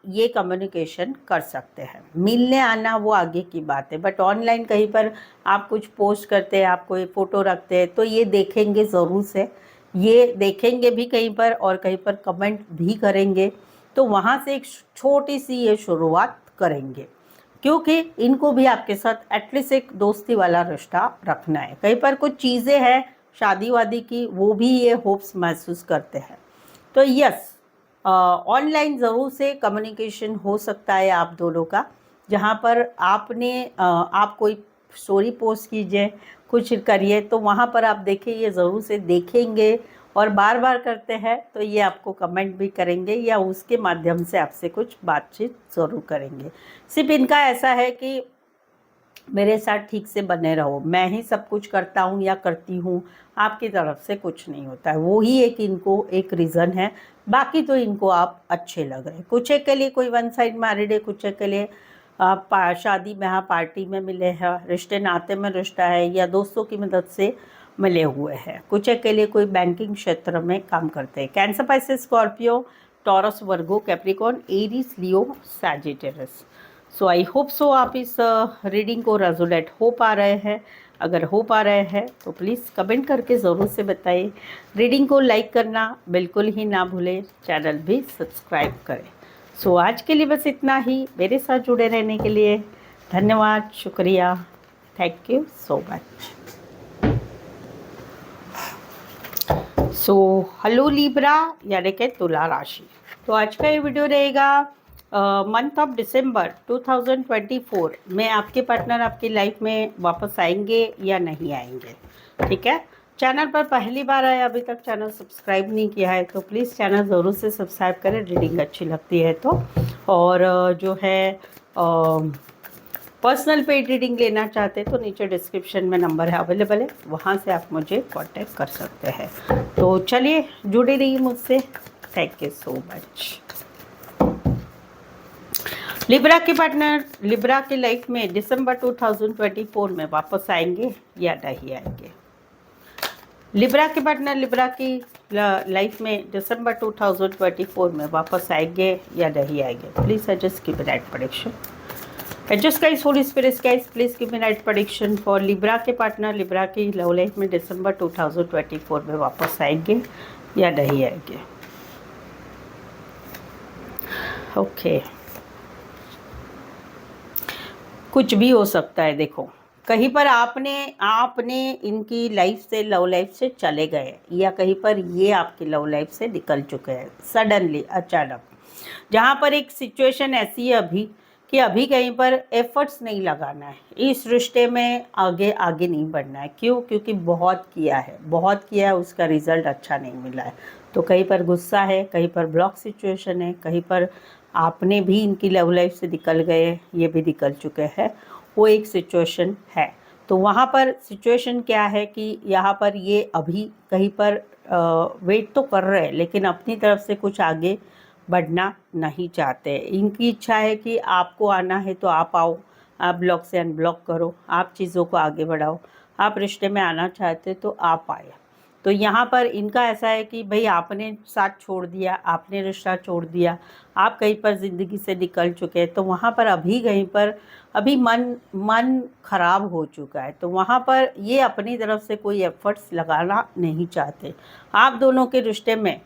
ये कम्युनिकेशन कर सकते हैं। मिलने आना वो आगे की बात है, बट ऑनलाइन कहीं पर आप कुछ पोस्ट करते हैं, आप कोई फ़ोटो रखते हैं तो ये देखेंगे ज़रूर से, ये देखेंगे भी कहीं पर और कहीं पर कमेंट भी करेंगे। तो वहाँ से एक छोटी सी ये शुरुआत करेंगे, क्योंकि इनको भी आपके साथ एटलीस्ट एक दोस्ती वाला रिश्ता रखना है। कहीं पर कुछ चीज़ें हैं शादी वादी की, वो भी ये होप्स महसूस करते हैं। तो यस, ऑनलाइन ज़रूर से कम्युनिकेशन हो सकता है आप दोनों का, जहाँ पर आप कोई स्टोरी पोस्ट कीजिए, कुछ करिए, तो वहाँ पर आप देखिए, ये ज़रूर से देखेंगे और बार बार करते हैं तो ये आपको कमेंट भी करेंगे या उसके माध्यम से आपसे कुछ बातचीत ज़रूर करेंगे। सिर्फ इनका ऐसा है कि मेरे साथ ठीक से बने रहो, मैं ही सब कुछ करता हूँ या करती हूँ, आपकी तरफ से कुछ नहीं होता है। वो ही एक इनको एक रीज़न है, बाकी तो इनको आप अच्छे लग रहे हैं। कुछ एक के लिए कोई वन साइड मैरिड है, कुछ एक के लिए आप शादी ब्याह पार्टी में मिले हैं, रिश्ते नाते में रिश्ता है या दोस्तों की मदद से मिले हुए हैं। कुछ एक के लिए कोई बैंकिंग क्षेत्र में काम करते हैं। Cancer, Pisces, Scorpio, taurus, Virgo, Capricorn, Aries, Leo, Sagittarius. So I hope so आप इस रीडिंग को रेजोनेट हो पा रहे हैं। अगर हो पा रहे हैं तो प्लीज़ कमेंट करके ज़रूर से बताइए। रीडिंग को लाइक करना बिल्कुल ही ना भूलें, चैनल भी सब्सक्राइब करें। सो आज के लिए बस इतना ही। मेरे साथ जुड़े रहने के लिए धन्यवाद, शुक्रिया, thank you so much. So hello Libra यानी कि तुला राशि। तो आज का ये वीडियो रहेगा मंथ ऑफ दिसंबर 2024 में आपके पार्टनर आपकी लाइफ में वापस आएंगे या नहीं आएंगे। ठीक है, चैनल पर पहली बार आए, अभी तक चैनल सब्सक्राइब नहीं किया है तो प्लीज़ चैनल ज़रूर से सब्सक्राइब करें, रीडिंग अच्छी लगती है तो। और जो है पर्सनल पेड रीडिंग लेना चाहते हैं तो नीचे डिस्क्रिप्शन में नंबर है अवेलेबल है, वहाँ से आप मुझे कांटेक्ट कर सकते हैं। तो चलिए जुड़े रहिए मुझसे, thank you so much. Libra के पार्टनर लिब्रा की लाइफ में दिसंबर 2024 में वापस आएंगे या नहीं आएंगे। लिब्रा के पार्टनर लिब्रा की लाइफ में दिसंबर 2024 में वापस आएंगे या नहीं आएंगे। Please suggest give me right prediction. Adjust guys, holy spirits guys, please give me right prediction for Libra के पार्टनर लिब्रा की लव लाइफ में दिसंबर 2024 में वापस आएंगे या नहीं आएंगे। ओके, कुछ भी हो सकता है। देखो, कहीं पर आपने इनकी लाइफ से, लव लाइफ से चले गए या कहीं पर ये आपकी लव लाइफ से निकल चुके हैं सडनली, अचानक। जहाँ पर एक सिचुएशन ऐसी है अभी कि अभी कहीं पर एफर्ट्स नहीं लगाना है, इस रिश्ते में आगे आगे नहीं बढ़ना है। क्यों? क्योंकि बहुत किया है, उसका रिजल्ट अच्छा नहीं मिला है। तो कहीं पर गुस्सा है, कहीं पर ब्लॉक सिचुएशन है, कहीं पर आपने भी इनकी लव लाइफ से निकल गए, ये भी निकल चुके हैं, वो एक सिचुएशन है। तो वहाँ पर सिचुएशन क्या है कि यहाँ पर ये अभी कहीं पर वेट तो कर रहे हैं लेकिन अपनी तरफ से कुछ आगे बढ़ना नहीं चाहते। इनकी इच्छा है कि आपको आना है तो आप आओ, आप ब्लॉक से अनब्लॉक करो, आप चीज़ों को आगे बढ़ाओ। आप रिश्ते में आना चाहते तो आप आए। तो यहाँ पर इनका ऐसा है कि भाई आपने साथ छोड़ दिया, आपने रिश्ता छोड़ दिया, आप कहीं पर ज़िंदगी से निकल चुके हैं, तो वहाँ पर अभी कहीं पर अभी मन खराब हो चुका है। तो वहाँ पर ये अपनी तरफ से कोई एफर्ट्स लगाना नहीं चाहते। आप दोनों के रिश्ते में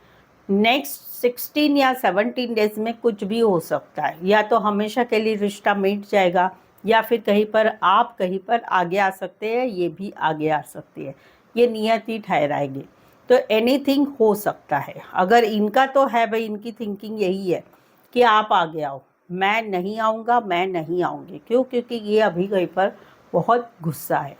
नेक्स्ट 16 या 17 डेज में कुछ भी हो सकता है। या तो हमेशा के लिए रिश्ता मिट जाएगा या फिर कहीं पर आप कहीं पर आगे आ सकते हैं, ये भी आगे आ सकती है, ये नियत ही ठहराएगी। तो एनीथिंग हो सकता है। अगर इनका तो है भाई, इनकी थिंकिंग यही है कि आप आगे आओ, मैं नहीं आऊँगा, मैं नहीं आऊँगी। क्यों? क्योंकि ये अभी कहीं पर बहुत गुस्सा है।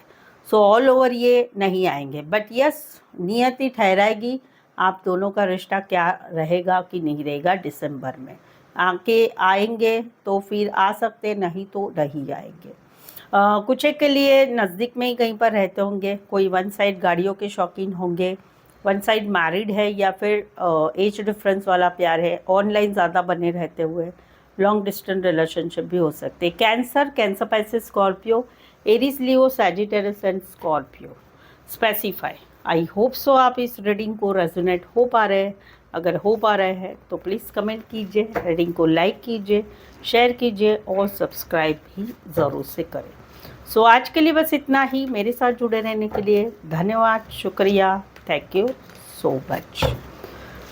सो ऑल ओवर ये नहीं आएंगे, बट यस नियत ही ठहराएगी आप दोनों का रिश्ता क्या रहेगा कि नहीं रहेगा। दिसंबर में आके आएंगे तो फिर आ सकते, नहीं तो नहीं आएंगे। कुछ एक के लिए नज़दीक में ही कहीं पर रहते होंगे, कोई वन साइड गाड़ियों के शौकीन होंगे, वन साइड मैरिड है या फिर एज डिफरेंस वाला प्यार है, ऑनलाइन ज़्यादा बने रहते हुए, लॉन्ग डिस्टेंस रिलेशनशिप भी हो सकते हैं। Cancer, Pisces, Scorpio, Aries, Leo, Sagittarius and Scorpio specify. I hope so आप इस रीडिंग को रेजोनेट हो पा रहे हैं। अगर हो पा रहे हैं तो प्लीज़ कमेंट कीजिए, रीडिंग को लाइक कीजिए, शेयर कीजिए और सब्सक्राइब भी ज़रूर से करें। सो आज के लिए बस इतना ही। मेरे साथ जुड़े रहने के लिए धन्यवाद, शुक्रिया, thank you so much.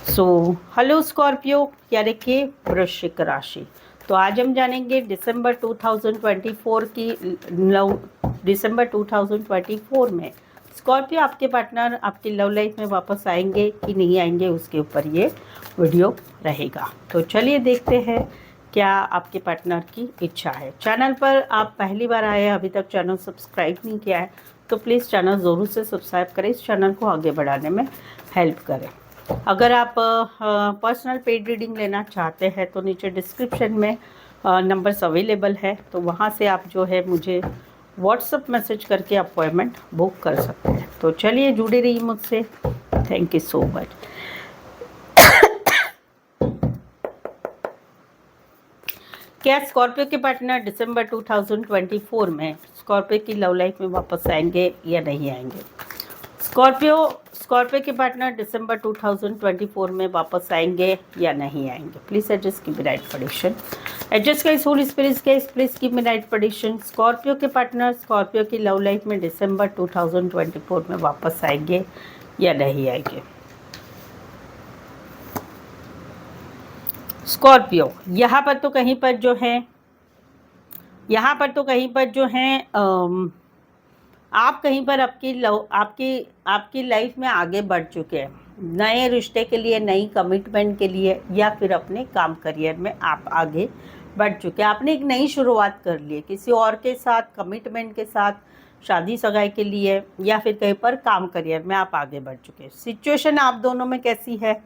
So hello Scorpio यानी कि वृश्चिक राशि। तो आज हम जानेंगे दिसंबर 2024 की दिसंबर 2024 में स्कॉर्पियो आपके पार्टनर आपकी लव लाइफ में वापस आएंगे कि नहीं आएंगे, उसके ऊपर ये वीडियो रहेगा। तो चलिए देखते हैं क्या आपके पार्टनर की इच्छा है। चैनल पर आप पहली बार आए हैं, अभी तक चैनल सब्सक्राइब नहीं किया है तो प्लीज़ चैनल ज़रूर से सब्सक्राइब करें, इस चैनल को आगे बढ़ाने में हेल्प करें। अगर आप पर्सनल पेड रीडिंग लेना चाहते हैं तो नीचे डिस्क्रिप्शन में नंबर्स अवेलेबल है, तो वहाँ से आप जो है मुझे व्हाट्सअप मैसेज करके अपॉइंटमेंट बुक कर सकते हैं। तो चलिए जुड़े रहिए मुझसे। Thank you so much. क्या स्कॉर्पियो के पार्टनर दिसंबर 2024 में स्कॉर्पियो की लव लाइफ में वापस आएंगे या नहीं आएंगे? स्कॉर्पियो के पार्टनर दिसंबर 2024 में वापस आएंगे या नहीं आएंगे? Please adjust keep me right prediction. Adjust guys, holy spirits guys, please keep me right prediction. Scorpio के पार्टनर स्कॉर्पियो की लव लाइफ में दिसंबर 2024 में वापस आएंगे या नहीं आएंगे? स्कॉर्पियो यहाँ पर तो कहीं पर जो है आप कहीं पर आपकी लाइफ में आगे बढ़ चुके हैं, नए रिश्ते के लिए, नई कमिटमेंट के लिए, या फिर अपने काम करियर में आप आगे बढ़ चुके हैं। आपने एक नई शुरुआत कर ली है किसी और के साथ, कमिटमेंट के साथ, शादी सगाई के लिए, या फिर कहीं पर काम करियर में आप आगे बढ़ चुके हैं। सिचुएशन आप दोनों में कैसी है?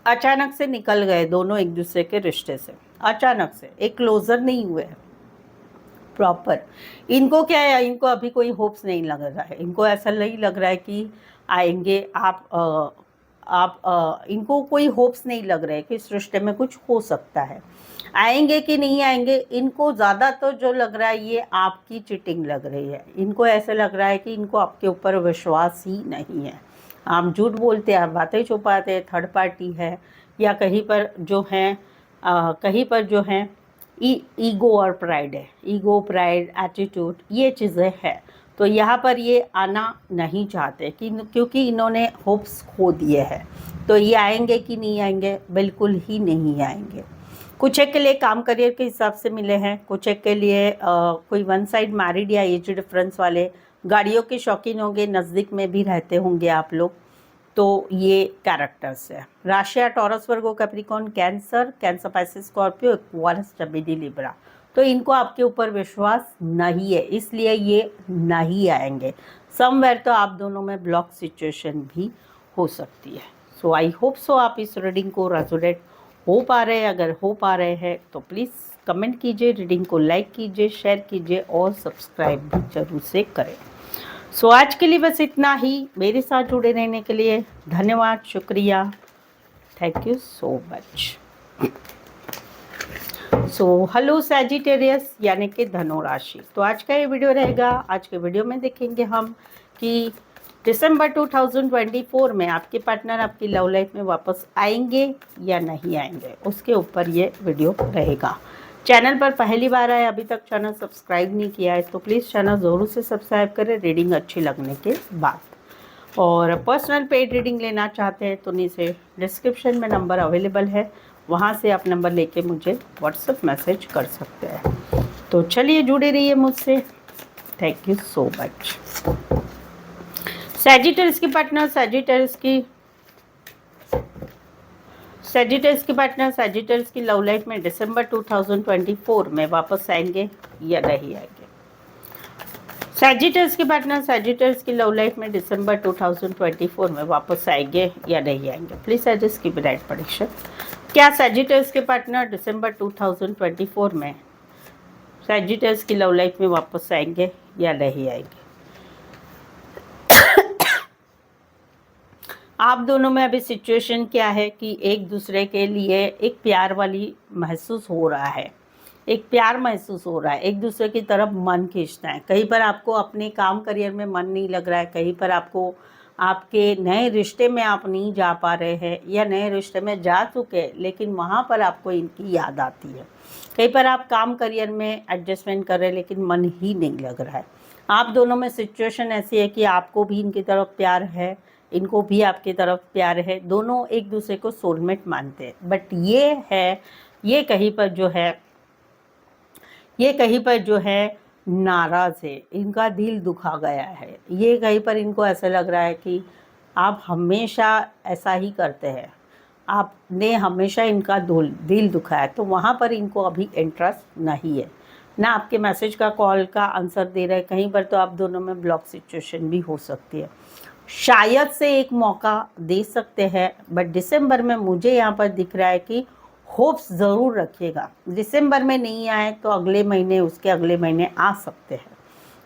अचानक से निकल गए दोनों एक दूसरे के रिश्ते से, अचानक से, एक क्लोजर नहीं हुए प्रॉपर। इनको क्या है, इनको अभी कोई होप्स नहीं लग रहा है, इनको ऐसा नहीं लग रहा है कि आएंगे इनको कोई होप्स नहीं लग रहा है कि इस रिश्ते में कुछ हो सकता है। आएंगे कि नहीं आएंगे, इनको ज़्यादा तो जो लग रहा है ये आपकी चीटिंग लग रही है। इनको ऐसा लग रहा है कि इनको आपके ऊपर विश्वास ही नहीं है, आप झूठ बोलते हैं, आप बातें छुपाते हैं, थर्ड पार्टी है, या कहीं पर जो है ईगो और प्राइड है, ईगो, प्राइड, एटीट्यूड, ये चीज़ें हैं। तो यहाँ पर ये आना नहीं चाहते क्योंकि इन्होंने होप्स खो दिए हैं। तो ये आएंगे कि नहीं आएंगे? बिल्कुल ही नहीं आएंगे। कुछ एक के लिए काम करियर के हिसाब से मिले हैं, कुछ एक के लिए कोई वन साइड मैरिड या एज डिफरेंस वाले, गाड़ियों के शौकीन होंगे, नज़दीक में भी रहते होंगे आप लोग। तो ये कैरेक्टर्स है। राशि Taurus, Virgo, Capricorn, Cancer, Pisces, Scorpio, Aquarius, Gemini, Libra. तो इनको आपके ऊपर विश्वास नहीं है, इसलिए ये नहीं आएंगे। समवेयर तो आप दोनों में ब्लॉक सिचुएशन भी हो सकती है। सो आई होप सो आप इस रीडिंग को रेजोनेट हो पा रहे हैं। अगर हो पा रहे हैं तो प्लीज़ कमेंट कीजिए, रीडिंग को लाइक कीजिए, शेयर कीजिए और सब्सक्राइब भी जरूर से करें। सो आज के लिए बस इतना ही। मेरे साथ जुड़े रहने के लिए धन्यवाद, शुक्रिया, thank you so much. So hello Sagittarius यानी कि धनु राशि। तो आज का ये वीडियो रहेगा। आज के वीडियो में देखेंगे हम कि दिसंबर 2024 में आपके पार्टनर आपकी लव लाइफ में वापस आएंगे या नहीं आएंगे, उसके ऊपर ये वीडियो रहेगा। चैनल पर पहली बार आए, अभी तक चैनल सब्सक्राइब नहीं किया है तो प्लीज़ चैनल ज़रूर से सब्सक्राइब करें रीडिंग अच्छी लगने के बाद। और पर्सनल पेड रीडिंग लेना चाहते हैं तो नीचे डिस्क्रिप्शन में नंबर अवेलेबल है, वहाँ से आप नंबर लेके मुझे व्हाट्सएप मैसेज कर सकते हैं। तो चलिए जुड़े रहिए मुझसे। Thank you so much. Sagittarius की पार्टनर सैजिटेरियस की लव लाइफ में दिसंबर 2024 में वापस आएंगे या नहीं आएंगे? सैजिटेरियस के पार्टनर सैजिटेरियस की लव लाइफ में दिसंबर 2024 में वापस आएंगे या नहीं आएंगे? Please adjust keep right prediction. क्या सैजिटेरियस के पार्टनर दिसंबर 2024 में सैजिटेरियस की लव लाइफ में वापस आएंगे या नहीं आएंगे? आप दोनों में अभी सिचुएशन क्या है कि एक दूसरे के लिए एक प्यार वाली महसूस हो रहा है, एक प्यार महसूस हो रहा है, एक दूसरे की तरफ मन खींचना है। कहीं पर आपको अपने काम करियर में मन नहीं लग रहा है, कहीं पर आपको आपके नए रिश्ते में आप नहीं जा पा रहे हैं, या नए रिश्ते में जा चुके हैं लेकिन वहाँ पर आपको इनकी याद आती है। कहीं पर आप काम करियर में एडजस्टमेंट कर रहे हैं लेकिन मन ही नहीं लग रहा है। आप दोनों में सिचुएशन ऐसी है कि आपको भी इनकी तरफ प्यार है, इनको भी आपकी तरफ प्यार है, दोनों एक दूसरे को सोलमेट मानते हैं। बट ये कहीं पर जो है नाराज़ है, इनका दिल दुखा गया है। ये कहीं पर इनको ऐसा लग रहा है कि आप हमेशा ऐसा ही करते हैं, आपने हमेशा इनका दिल दुखा है, तो वहाँ पर इनको अभी इंटरेस्ट नहीं है। ना आपके मैसेज का कॉल का आंसर दे रहे हैं। कहीं पर तो आप दोनों में ब्लॉक सिचुएशन भी हो सकती है। शायद से एक मौका दे सकते हैं, बट दिसंबर में मुझे यहाँ पर दिख रहा है कि होप्स ज़रूर रखिएगा। दिसंबर में नहीं आए तो अगले महीने, उसके अगले महीने आ सकते हैं।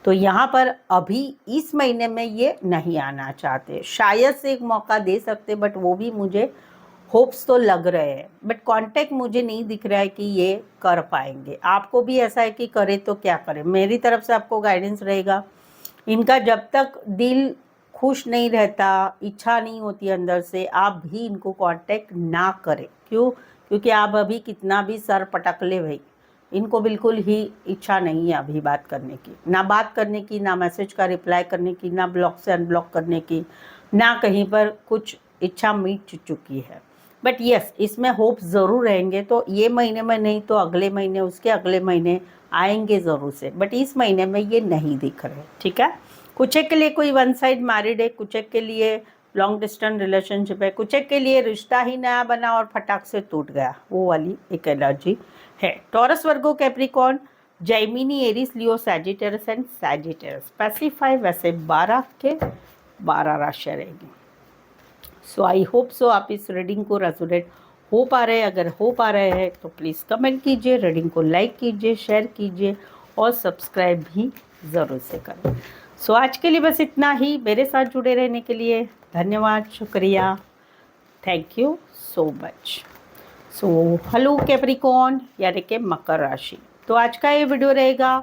तो यहाँ पर अभी इस महीने में ये नहीं आना चाहते, शायद से एक मौका दे सकते, बट वो भी मुझे होप्स तो लग रहे हैं, बट कांटेक्ट मुझे नहीं दिख रहा है कि ये कर पाएंगे। आपको भी ऐसा है कि करे तो क्या करें? मेरी तरफ से आपको गाइडेंस रहेगा, इनका जब तक दिल खुश नहीं रहता, इच्छा नहीं होती अंदर से, आप भी इनको कांटेक्ट ना करें। क्यों? क्योंकि आप अभी कितना भी सर पटक ले भाई, इनको बिल्कुल ही इच्छा नहीं है अभी बात करने की, ना बात करने की, ना मैसेज का रिप्लाई करने की, ना ब्लॉक से अनब्लॉक करने की, ना कहीं पर कुछ इच्छा मिट चुकी है। बट यस, इसमें होप ज़रूर रहेंगे। तो ये महीने में नहीं तो अगले महीने, उसके अगले महीने आएंगे ज़रूर से, बट इस महीने में ये नहीं दिख रहे। ठीक है, कुछ एक के लिए कोई वन साइड मैरिड है, कुछ एक के लिए लॉन्ग डिस्टेंस रिलेशनशिप है, कुछ एक के लिए रिश्ता ही नया बना और फटाक से टूट गया, वो वाली एक एनर्जी है। Taurus, Virgo, Capricorn, Gemini, Aries, Leo, Sagittarius and Sagittarius. Specify वैसे 12 के 12 राशियाँ रहेंगी। सो आई होप सो आप इस रीडिंग को रेजोनेट हो पा रहे हैं। अगर हो पा रहे हैं तो प्लीज़ कमेंट कीजिए, रीडिंग को लाइक कीजिए, शेयर कीजिए और सब्सक्राइब भी ज़रूर से करें। सो आज के लिए बस इतना ही। मेरे साथ जुड़े रहने के लिए धन्यवाद, शुक्रिया, thank you so much. So hello Capricorn, यानी कि मकर राशि। तो आज का ये वीडियो रहेगा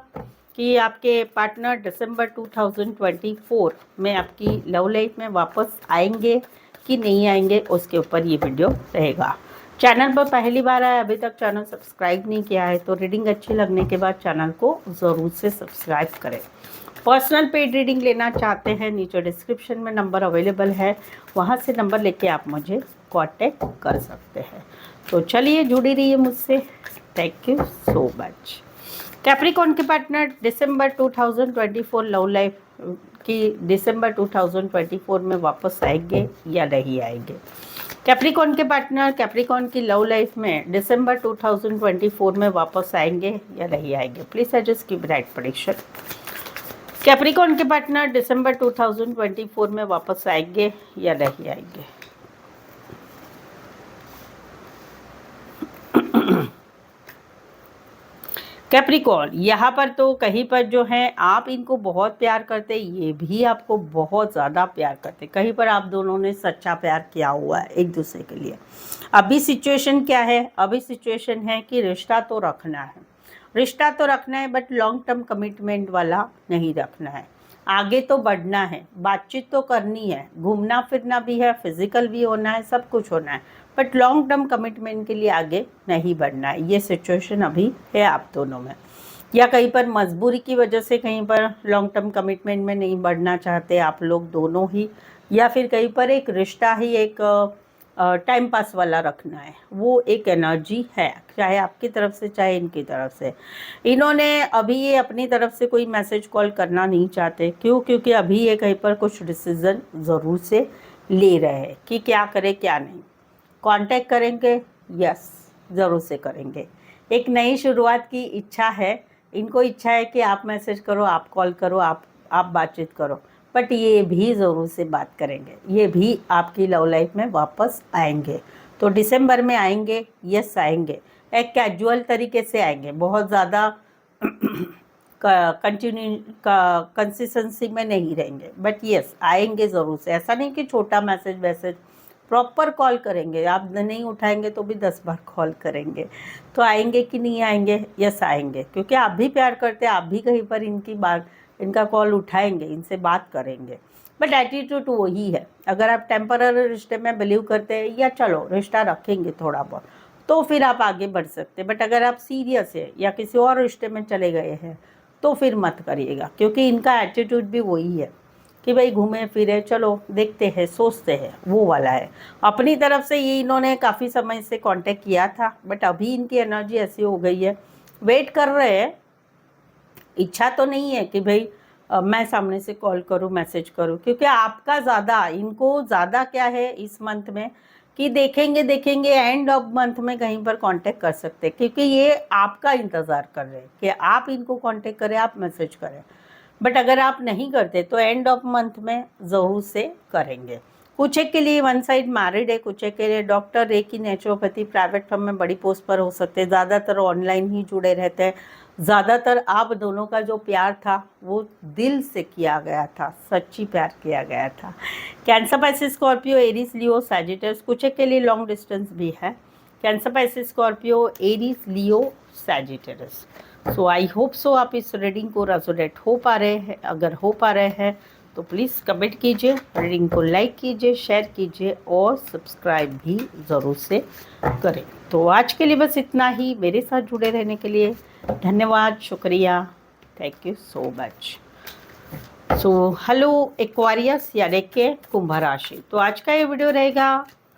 कि आपके पार्टनर दिसंबर 2024 में आपकी लव लाइफ में वापस आएंगे कि नहीं आएंगे, उसके ऊपर ये वीडियो रहेगा। चैनल पर पहली बार आए, अभी तक चैनल सब्सक्राइब नहीं किया है तो रीडिंग अच्छी लगने के बाद चैनल को ज़रूर से सब्सक्राइब करें। पर्सनल पेड रीडिंग लेना चाहते हैं, नीचे डिस्क्रिप्शन में नंबर अवेलेबल है, वहाँ से नंबर लेके आप मुझे कांटेक्ट कर सकते हैं। तो चलिए जुड़ी रहिए मुझसे, thank you so much. Capricorn के पार्टनर दिसंबर 2024 लव लाइफ की दिसंबर 2024 में वापस आएंगे या नहीं आएंगे? कैप्रिकॉर्न के पार्टनर कैप्रिकॉर्न की लव लाइफ में दिसंबर 2024 में वापस आएंगे या नहीं आएंगे? Please suggest keep right prediction. Capricorn के पार्टनर दिसंबर 2024 में वापस आएंगे या नहीं आएंगे? कैप्रिकॉर्न, यहाँ पर तो कहीं पर जो है आप इनको बहुत प्यार करते, ये भी आपको बहुत ज़्यादा प्यार करते। कहीं पर आप दोनों ने सच्चा प्यार किया हुआ है एक दूसरे के लिए। अभी सिचुएशन क्या है? अभी सिचुएशन है कि रिश्ता तो रखना है, रिश्ता तो रखना है, बट लॉन्ग टर्म कमिटमेंट वाला नहीं रखना है। आगे तो बढ़ना है, बातचीत तो करनी है, घूमना फिरना भी है, फिजिकल भी होना है, सब कुछ होना है, बट लॉन्ग टर्म कमिटमेंट के लिए आगे नहीं बढ़ना है। ये सिचुएशन अभी है आप दोनों में, या कहीं पर मजबूरी की वजह से कहीं पर लॉन्ग टर्म कमिटमेंट में नहीं बढ़ना चाहते आप लोग दोनों ही, या फिर कहीं पर एक रिश्ता ही एक टाइम पास वाला रखना है, वो एक एनर्जी है, चाहे आपकी तरफ से चाहे इनकी तरफ से। इन्होंने अभी ये अपनी तरफ से कोई मैसेज कॉल करना नहीं चाहते। क्यों? क्योंकि अभी ये कहीं पर कुछ डिसीजन ज़रूर से ले रहे हैं कि क्या करें क्या नहीं। कांटेक्ट करेंगे, यस ज़रूर से करेंगे। एक नई शुरुआत की इच्छा है, इनको इच्छा है कि आप मैसेज करो, आप कॉल करो, आप बातचीत करो, बट ये भी ज़रूर से बात करेंगे, ये भी आपकी लव लाइफ में वापस आएंगे। तो दिसंबर में आएंगे, यस आएंगे, एक कैजुअल तरीके से आएंगे, बहुत ज़्यादा कंसिस्टेंसी में नहीं रहेंगे, बट यस आएंगे ज़रूर से। ऐसा नहीं कि छोटा मैसेज वैसेज, प्रॉपर कॉल करेंगे, आप नहीं उठाएंगे तो भी 10 बार कॉल करेंगे। तो आएंगे कि नहीं आएंगे? यस आएंगे, क्योंकि आप भी प्यार करते हैं, आप भी कहीं पर इनकी बात, इनका कॉल उठाएंगे, इनसे बात करेंगे, बट एटीट्यूड वही है। अगर आप टेम्पररी रिश्ते में बिलीव करते हैं या चलो रिश्ता रखेंगे थोड़ा बहुत, तो फिर आप आगे बढ़ सकते हैं, बट अगर आप सीरियस है या किसी और रिश्ते में चले गए हैं तो फिर मत करिएगा, क्योंकि इनका एटीट्यूड भी वही है कि भाई घूमे फिरे, चलो देखते हैं, सोचते हैं, वो वाला है। अपनी तरफ से ये इन्होंने काफ़ी समय से कांटेक्ट किया था, बट अभी इनकी एनर्जी ऐसी हो गई है, वेट कर रहे हैं। इच्छा तो नहीं है कि भाई मैं सामने से कॉल करूं, मैसेज करूं, क्योंकि आपका ज़्यादा, इनको ज़्यादा क्या है इस मंथ में कि देखेंगे देखेंगे एंड ऑफ मंथ में कहीं पर कांटेक्ट कर सकते हैं, क्योंकि ये आपका इंतज़ार कर रहे हैं कि आप इनको कांटेक्ट करें, आप मैसेज करें। बट अगर आप नहीं करते तो एंड ऑफ मंथ में ज़रूर से करेंगे। कुछ एक के लिए वन साइड मैरिड है, कुछ एक के लिए doctor, reiki, naturopathy, private firm में बड़ी पोस्ट पर हो सकते हैं, ज़्यादातर ऑनलाइन ही जुड़े रहते हैं। ज़्यादातर आप दोनों का जो प्यार था वो दिल से किया गया था, सच्ची प्यार किया गया था। Cancer, Pisces, Scorpio, Aries, Leo, Sagittarius, कुछ एक के लिए लॉन्ग डिस्टेंस भी है। Cancer, Pisces, Scorpio, Aries, Leo, Sagittarius. So I hope so आप इस रीडिंग को रेजोनेट हो पा रहे हैं। अगर हो पा रहे हैं तो प्लीज़ कमेंट कीजिए, रीडिंग को लाइक कीजिए, शेयर कीजिए और सब्सक्राइब भी ज़रूर से करें। तो आज के लिए बस इतना ही। मेरे साथ जुड़े रहने के लिए धन्यवाद, शुक्रिया, thank you so much. So hello Aquarius यानी कि कुंभ राशि। तो आज का ये वीडियो रहेगा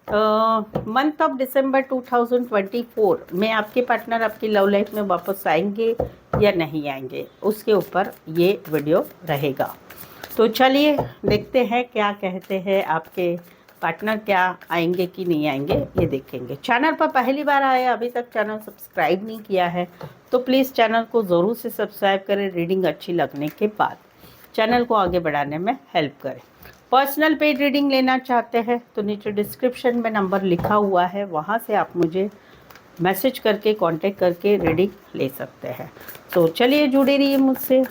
मंथ ऑफ दिसंबर 2024 में आपके पार्टनर आपकी लव लाइफ में वापस आएंगे या नहीं आएंगे, उसके ऊपर ये वीडियो रहेगा। तो चलिए देखते हैं क्या कहते हैं आपके पार्टनर, क्या आएंगे कि नहीं आएंगे ये देखेंगे। चैनल पर पहली बार आए, अभी तक चैनल सब्सक्राइब नहीं किया है तो प्लीज़ चैनल को ज़रूर से सब्सक्राइब करें। रीडिंग अच्छी लगने के बाद चैनल को आगे बढ़ाने में हेल्प करें। पर्सनल पेड रीडिंग लेना चाहते हैं तो नीचे डिस्क्रिप्शन में नंबर लिखा हुआ है, वहाँ से आप मुझे मैसेज करके कांटेक्ट करके रीडिंग ले सकते हैं। तो चलिए जुड़े रहिए मुझसे।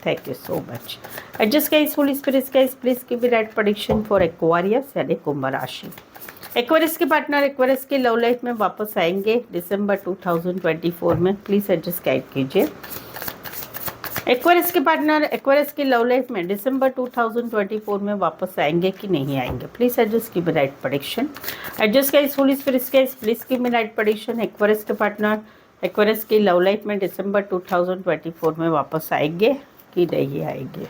Thank you so much. Adjust guys, Holi spirit guys, please give me right prediction for Aquarius यानी कुंभ राशि। एक्वारियस के पार्टनर एक्वारियस के लव लाइफ में वापस आएंगे दिसंबर 2024 में, प्लीज एडजस्ट गाइड कीजिए। एक्वारियस के पार्टनर एक्वारियस की लव लाइफ में दिसंबर 2024 में वापस आएंगे कि नहीं आएंगे, please adjust give me right prediction. Adjust guys, Holi spirit guys, please give me right prediction. Aquarius के पार्टनर एक्वारियस की लव लाइफ में दिसंबर 2024 में वापस आएंगे कि नहीं आएंगे।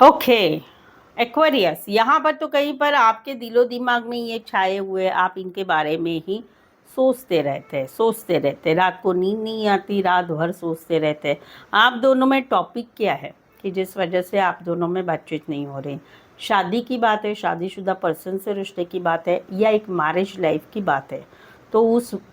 ओके एक्वेरियस, यहाँ पर तो कहीं पर आपके दिलो दिमाग में ये छाए हुए आप इनके बारे में ही सोचते रहते, रात को नींद नहीं आती, रात भर सोचते रहते। आप दोनों में टॉपिक क्या है कि जिस वजह से आप दोनों में बातचीत नहीं हो रही? शादी की बात है, शादीशुदा पर्सन से रिश्ते की बात है, या एक मैरिज लाइफ की बात है? तो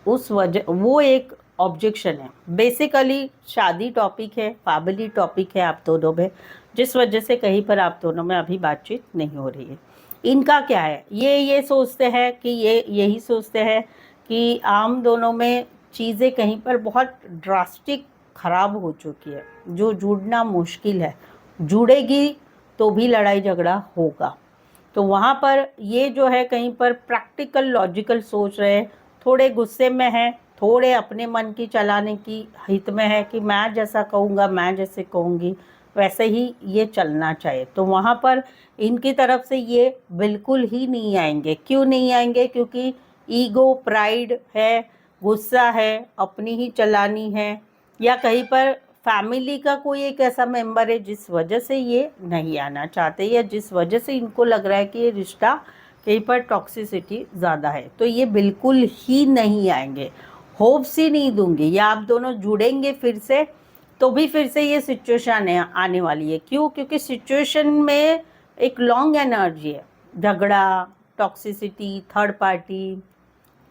उस वजह वो एक ऑब्जेक्शन है। बेसिकली शादी टॉपिक है, फैमिली टॉपिक है आप दोनों में, जिस वजह से कहीं पर आप दोनों में अभी बातचीत नहीं हो रही है। इनका क्या है, ये सोचते हैं कि यही सोचते हैं कि आम दोनों में चीज़ें कहीं पर बहुत ड्रास्टिक ख़राब हो चुकी है, जो जुड़ना मुश्किल है, जुड़ेगी तो भी लड़ाई झगड़ा होगा। तो वहाँ पर ये जो है कहीं पर प्रैक्टिकल लॉजिकल सोच रहे हैं, थोड़े गुस्से में हैं, थोड़े अपने मन की चलाने की हित में है कि मैं जैसा कहूँगा, मैं जैसे कहूँगी वैसे ही ये चलना चाहिए। तो वहाँ पर इनकी तरफ से ये बिल्कुल ही नहीं आएंगे। क्यों नहीं आएंगे? क्योंकि ईगो, प्राइड है, गुस्सा है, अपनी ही चलानी है, या कहीं पर फैमिली का कोई एक ऐसा मेंबर है जिस वजह से ये नहीं आना चाहते, या जिस वजह से इनको लग रहा है कि ये रिश्ता कहीं पर टॉक्सिसिटी ज़्यादा है। तो ये बिल्कुल ही नहीं आएंगे, होप्स ही नहीं दूंगी। या आप दोनों जुड़ेंगे फिर से तो भी फिर से ये सिचुएशन आने वाली है। क्यों? क्योंकि सिचुएशन में एक लॉन्ग एनर्जी है, झगड़ा, टॉक्सिसिटी, थर्ड पार्टी,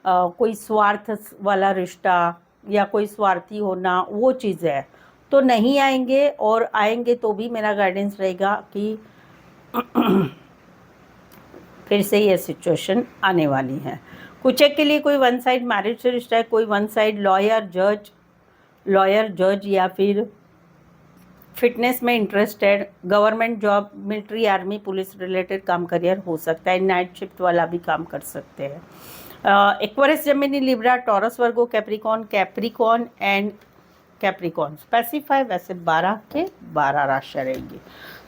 कोई स्वार्थ वाला रिश्ता या कोई स्वार्थी होना, वो चीज़ है। तो नहीं आएंगे, और आएंगे तो भी मेरा गाइडेंस रहेगा कि फिर से ये सिचुएशन आने वाली है। कुछ एक के लिए कोई वन साइड मैरिज से रिश्ता है, कोई वन साइड लॉयर जज या फिर फिटनेस में interested, government job, military, army, police related काम करियर हो सकता है, नाइट शिफ्ट वाला भी काम कर सकते हैं। Aquarius, Gemini, Libra, taurus, Virgo, Capricorn and Capricorn specify, वैसे 12 के 12 राशियाँ रहेंगी।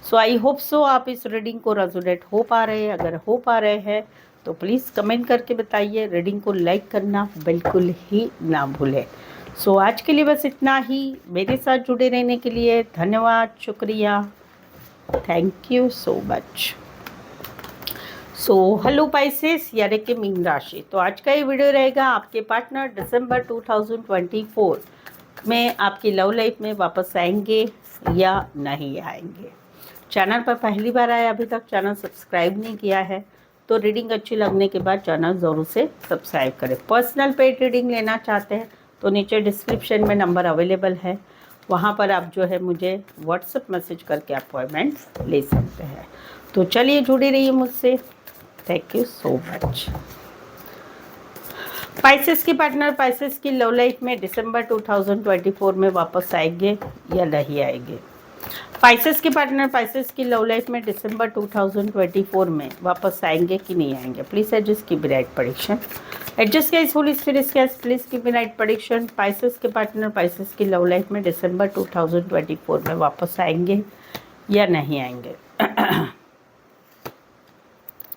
सो आई होप सो आप इस रीडिंग को रेजोनेट हो पा रहे हैं। अगर हो पा रहे हैं तो प्लीज़ कमेंट करके बताइए। रीडिंग को लाइक करना बिल्कुल ही ना भूलें। सो आज के लिए बस इतना ही। मेरे साथ जुड़े रहने के लिए धन्यवाद, शुक्रिया, thank you so much. So hello Pisces यानी कि मीन राशि। तो आज का ये वीडियो रहेगा आपके पार्टनर दिसंबर 2024 में आपकी लव लाइफ में वापस आएंगे या नहीं आएंगे। चैनल पर पहली बार आए, अभी तक चैनल सब्सक्राइब नहीं किया है तो रीडिंग अच्छी लगने के बाद चैनल ज़रूर से सब्सक्राइब करें। पर्सनल पेड रीडिंग लेना चाहते हैं तो नीचे डिस्क्रिप्शन में नंबर अवेलेबल है, वहाँ पर आप जो है मुझे व्हाट्सएप मैसेज करके अपॉइंटमेंट ले सकते हैं। तो चलिए जुड़े रहिए मुझसे। Thank you so much. Spices की पार्टनर स्पाइसेस की लव लाइफ में दिसंबर 2024 में वापस आएंगे या नहीं आएंगे? स्पाइसेस के पार्टनर स्पाइसेस की लव लाइफ में दिसंबर 2024 में वापस आएंगे कि नहीं आएंगे? प्लीज एडजस्ट की right prediction. Adjust guys, holy spirits guys, please की राइट प्रेडिक्शन। स्पाइसेस के पार्टनर स्पाइसेस की लव लाइफ में दिसंबर 2024 में वापस आएंगे या नहीं आएंगे?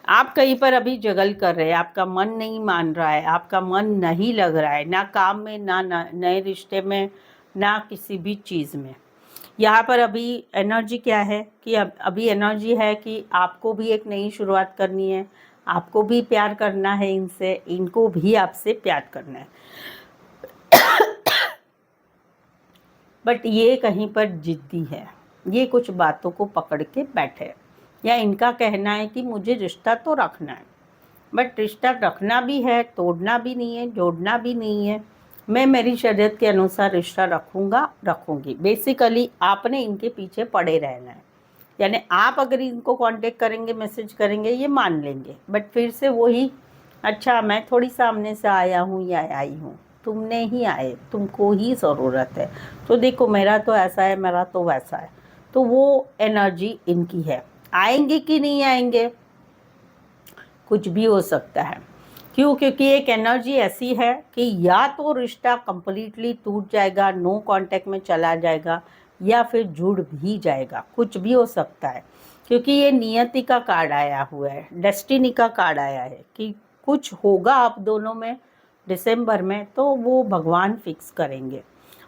आप कहीं पर अभी जगल कर रहे हैं, आपका मन नहीं मान रहा है, आपका मन नहीं लग रहा है, ना काम में, ना नए रिश्ते में, ना किसी भी चीज़ में। यहाँ पर अभी एनर्जी क्या है कि अभी एनर्जी है कि आपको भी एक नई शुरुआत करनी है, आपको भी प्यार करना है इनसे, इनको भी आपसे प्यार करना है। बट ये कहीं पर जिद्दी है, ये कुछ बातों को पकड़ के बैठे, या इनका कहना है कि मुझे रिश्ता तो रखना है, बट रिश्ता रखना भी है, तोड़ना भी नहीं है, जोड़ना भी नहीं है। मैं मेरी शरीयत के अनुसार रिश्ता रखूँगी। बेसिकली आपने इनके पीछे पड़े रहना है, यानी आप अगर इनको कांटेक्ट करेंगे, मैसेज करेंगे, ये मान लेंगे, बट फिर से वही, अच्छा मैं थोड़ी सामने से आया हूँ या आई हूँ, तुम नहीं आए, तुमको ही ज़रूरत है, तो देखो मेरा तो ऐसा है, मेरा तो वैसा है। तो वो एनर्जी इनकी है। आएंगे कि नहीं आएंगे, कुछ भी हो सकता है। क्यों? क्योंकि एक एनर्जी ऐसी है कि या तो रिश्ता कंप्लीटली टूट जाएगा, नो कांटेक्ट में चला जाएगा, या फिर जुड़ भी जाएगा, कुछ भी हो सकता है। क्योंकि ये नियति का कार्ड आया हुआ है, डेस्टिनी का कार्ड आया है कि कुछ होगा आप दोनों में दिसंबर में, तो वो भगवान फिक्स करेंगे।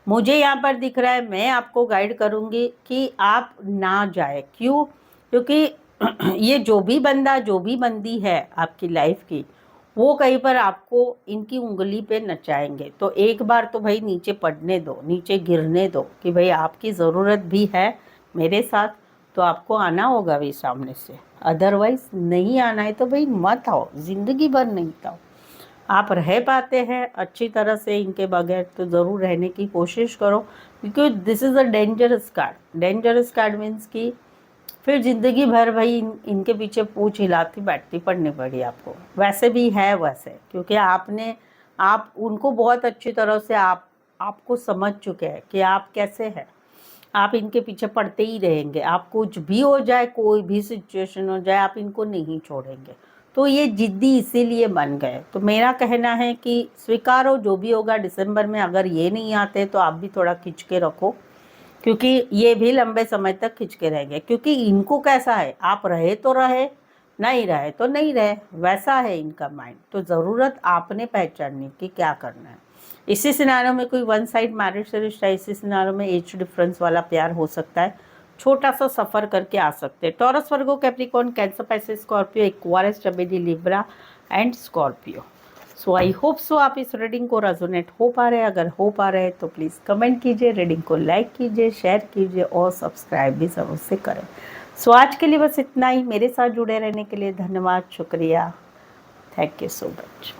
मुझे यहाँ पर दिख रहा है, मैं आपको गाइड करूँगी कि आप ना जाए। क्यों? क्योंकि ये जो भी बंदा, जो भी बंदी है आपकी लाइफ की, वो कहीं पर आपको इनकी उंगली पे नचाएंगे। तो एक बार तो भाई नीचे पड़ने दो, नीचे गिरने दो कि भाई आपकी ज़रूरत भी है मेरे साथ, तो आपको आना होगा भाई सामने से। अदरवाइज़ नहीं आना है तो भाई मत आओ, ज़िंदगी भर नहीं आओ। आप रह पाते हैं अच्छी तरह से इनके बगैर तो ज़रूर रहने की कोशिश करो, क्योंकि this is a dangerous card. Dangerous card means कि फिर ज़िंदगी भर भाई इनके पीछे पूँछ हिलाती बैठती पड़नी पड़ी आपको। वैसे भी है वैसे, क्योंकि आप उनको बहुत अच्छी तरह से आपको समझ चुके हैं कि आप कैसे हैं। आप इनके पीछे पड़ते ही रहेंगे, आप कुछ भी हो जाए, कोई भी सिचुएशन हो जाए, आप इनको नहीं छोड़ेंगे। तो ये जिद्दी इसीलिए बन गए। तो मेरा कहना है कि स्वीकारो जो भी होगा दिसंबर में। अगर ये नहीं आते तो आप भी थोड़ा खिंच के रखो, क्योंकि ये भी लंबे समय तक खिंच के रहेंगे। क्योंकि इनको कैसा है, आप रहे तो रहे, नहीं रहे तो नहीं रहे, वैसा है इनका माइंड। तो ज़रूरत आपने पहचानने की क्या करना है। इसी सिनारियो में कोई वन साइड मैरिज से रिश्ता, इसी सिनारियो में एज डिफरेंस वाला प्यार हो सकता है, छोटा सा सफ़र करके आ सकते हैं। Taurus, Virgo, Capricorn, Cancer, Pisces, Scorpio, Aquarius, Gemini, Libra and Scorpio. So I hope so आप इस रीडिंग को रेजोनेट हो पा रहे हैं। अगर हो पा रहे हैं तो प्लीज़ कमेंट कीजिए, रीडिंग को लाइक कीजिए, शेयर कीजिए और सब्सक्राइब भी ज़रूर से करें। सो आज के लिए बस इतना ही। मेरे साथ जुड़े रहने के लिए धन्यवाद, शुक्रिया। Thank you so much.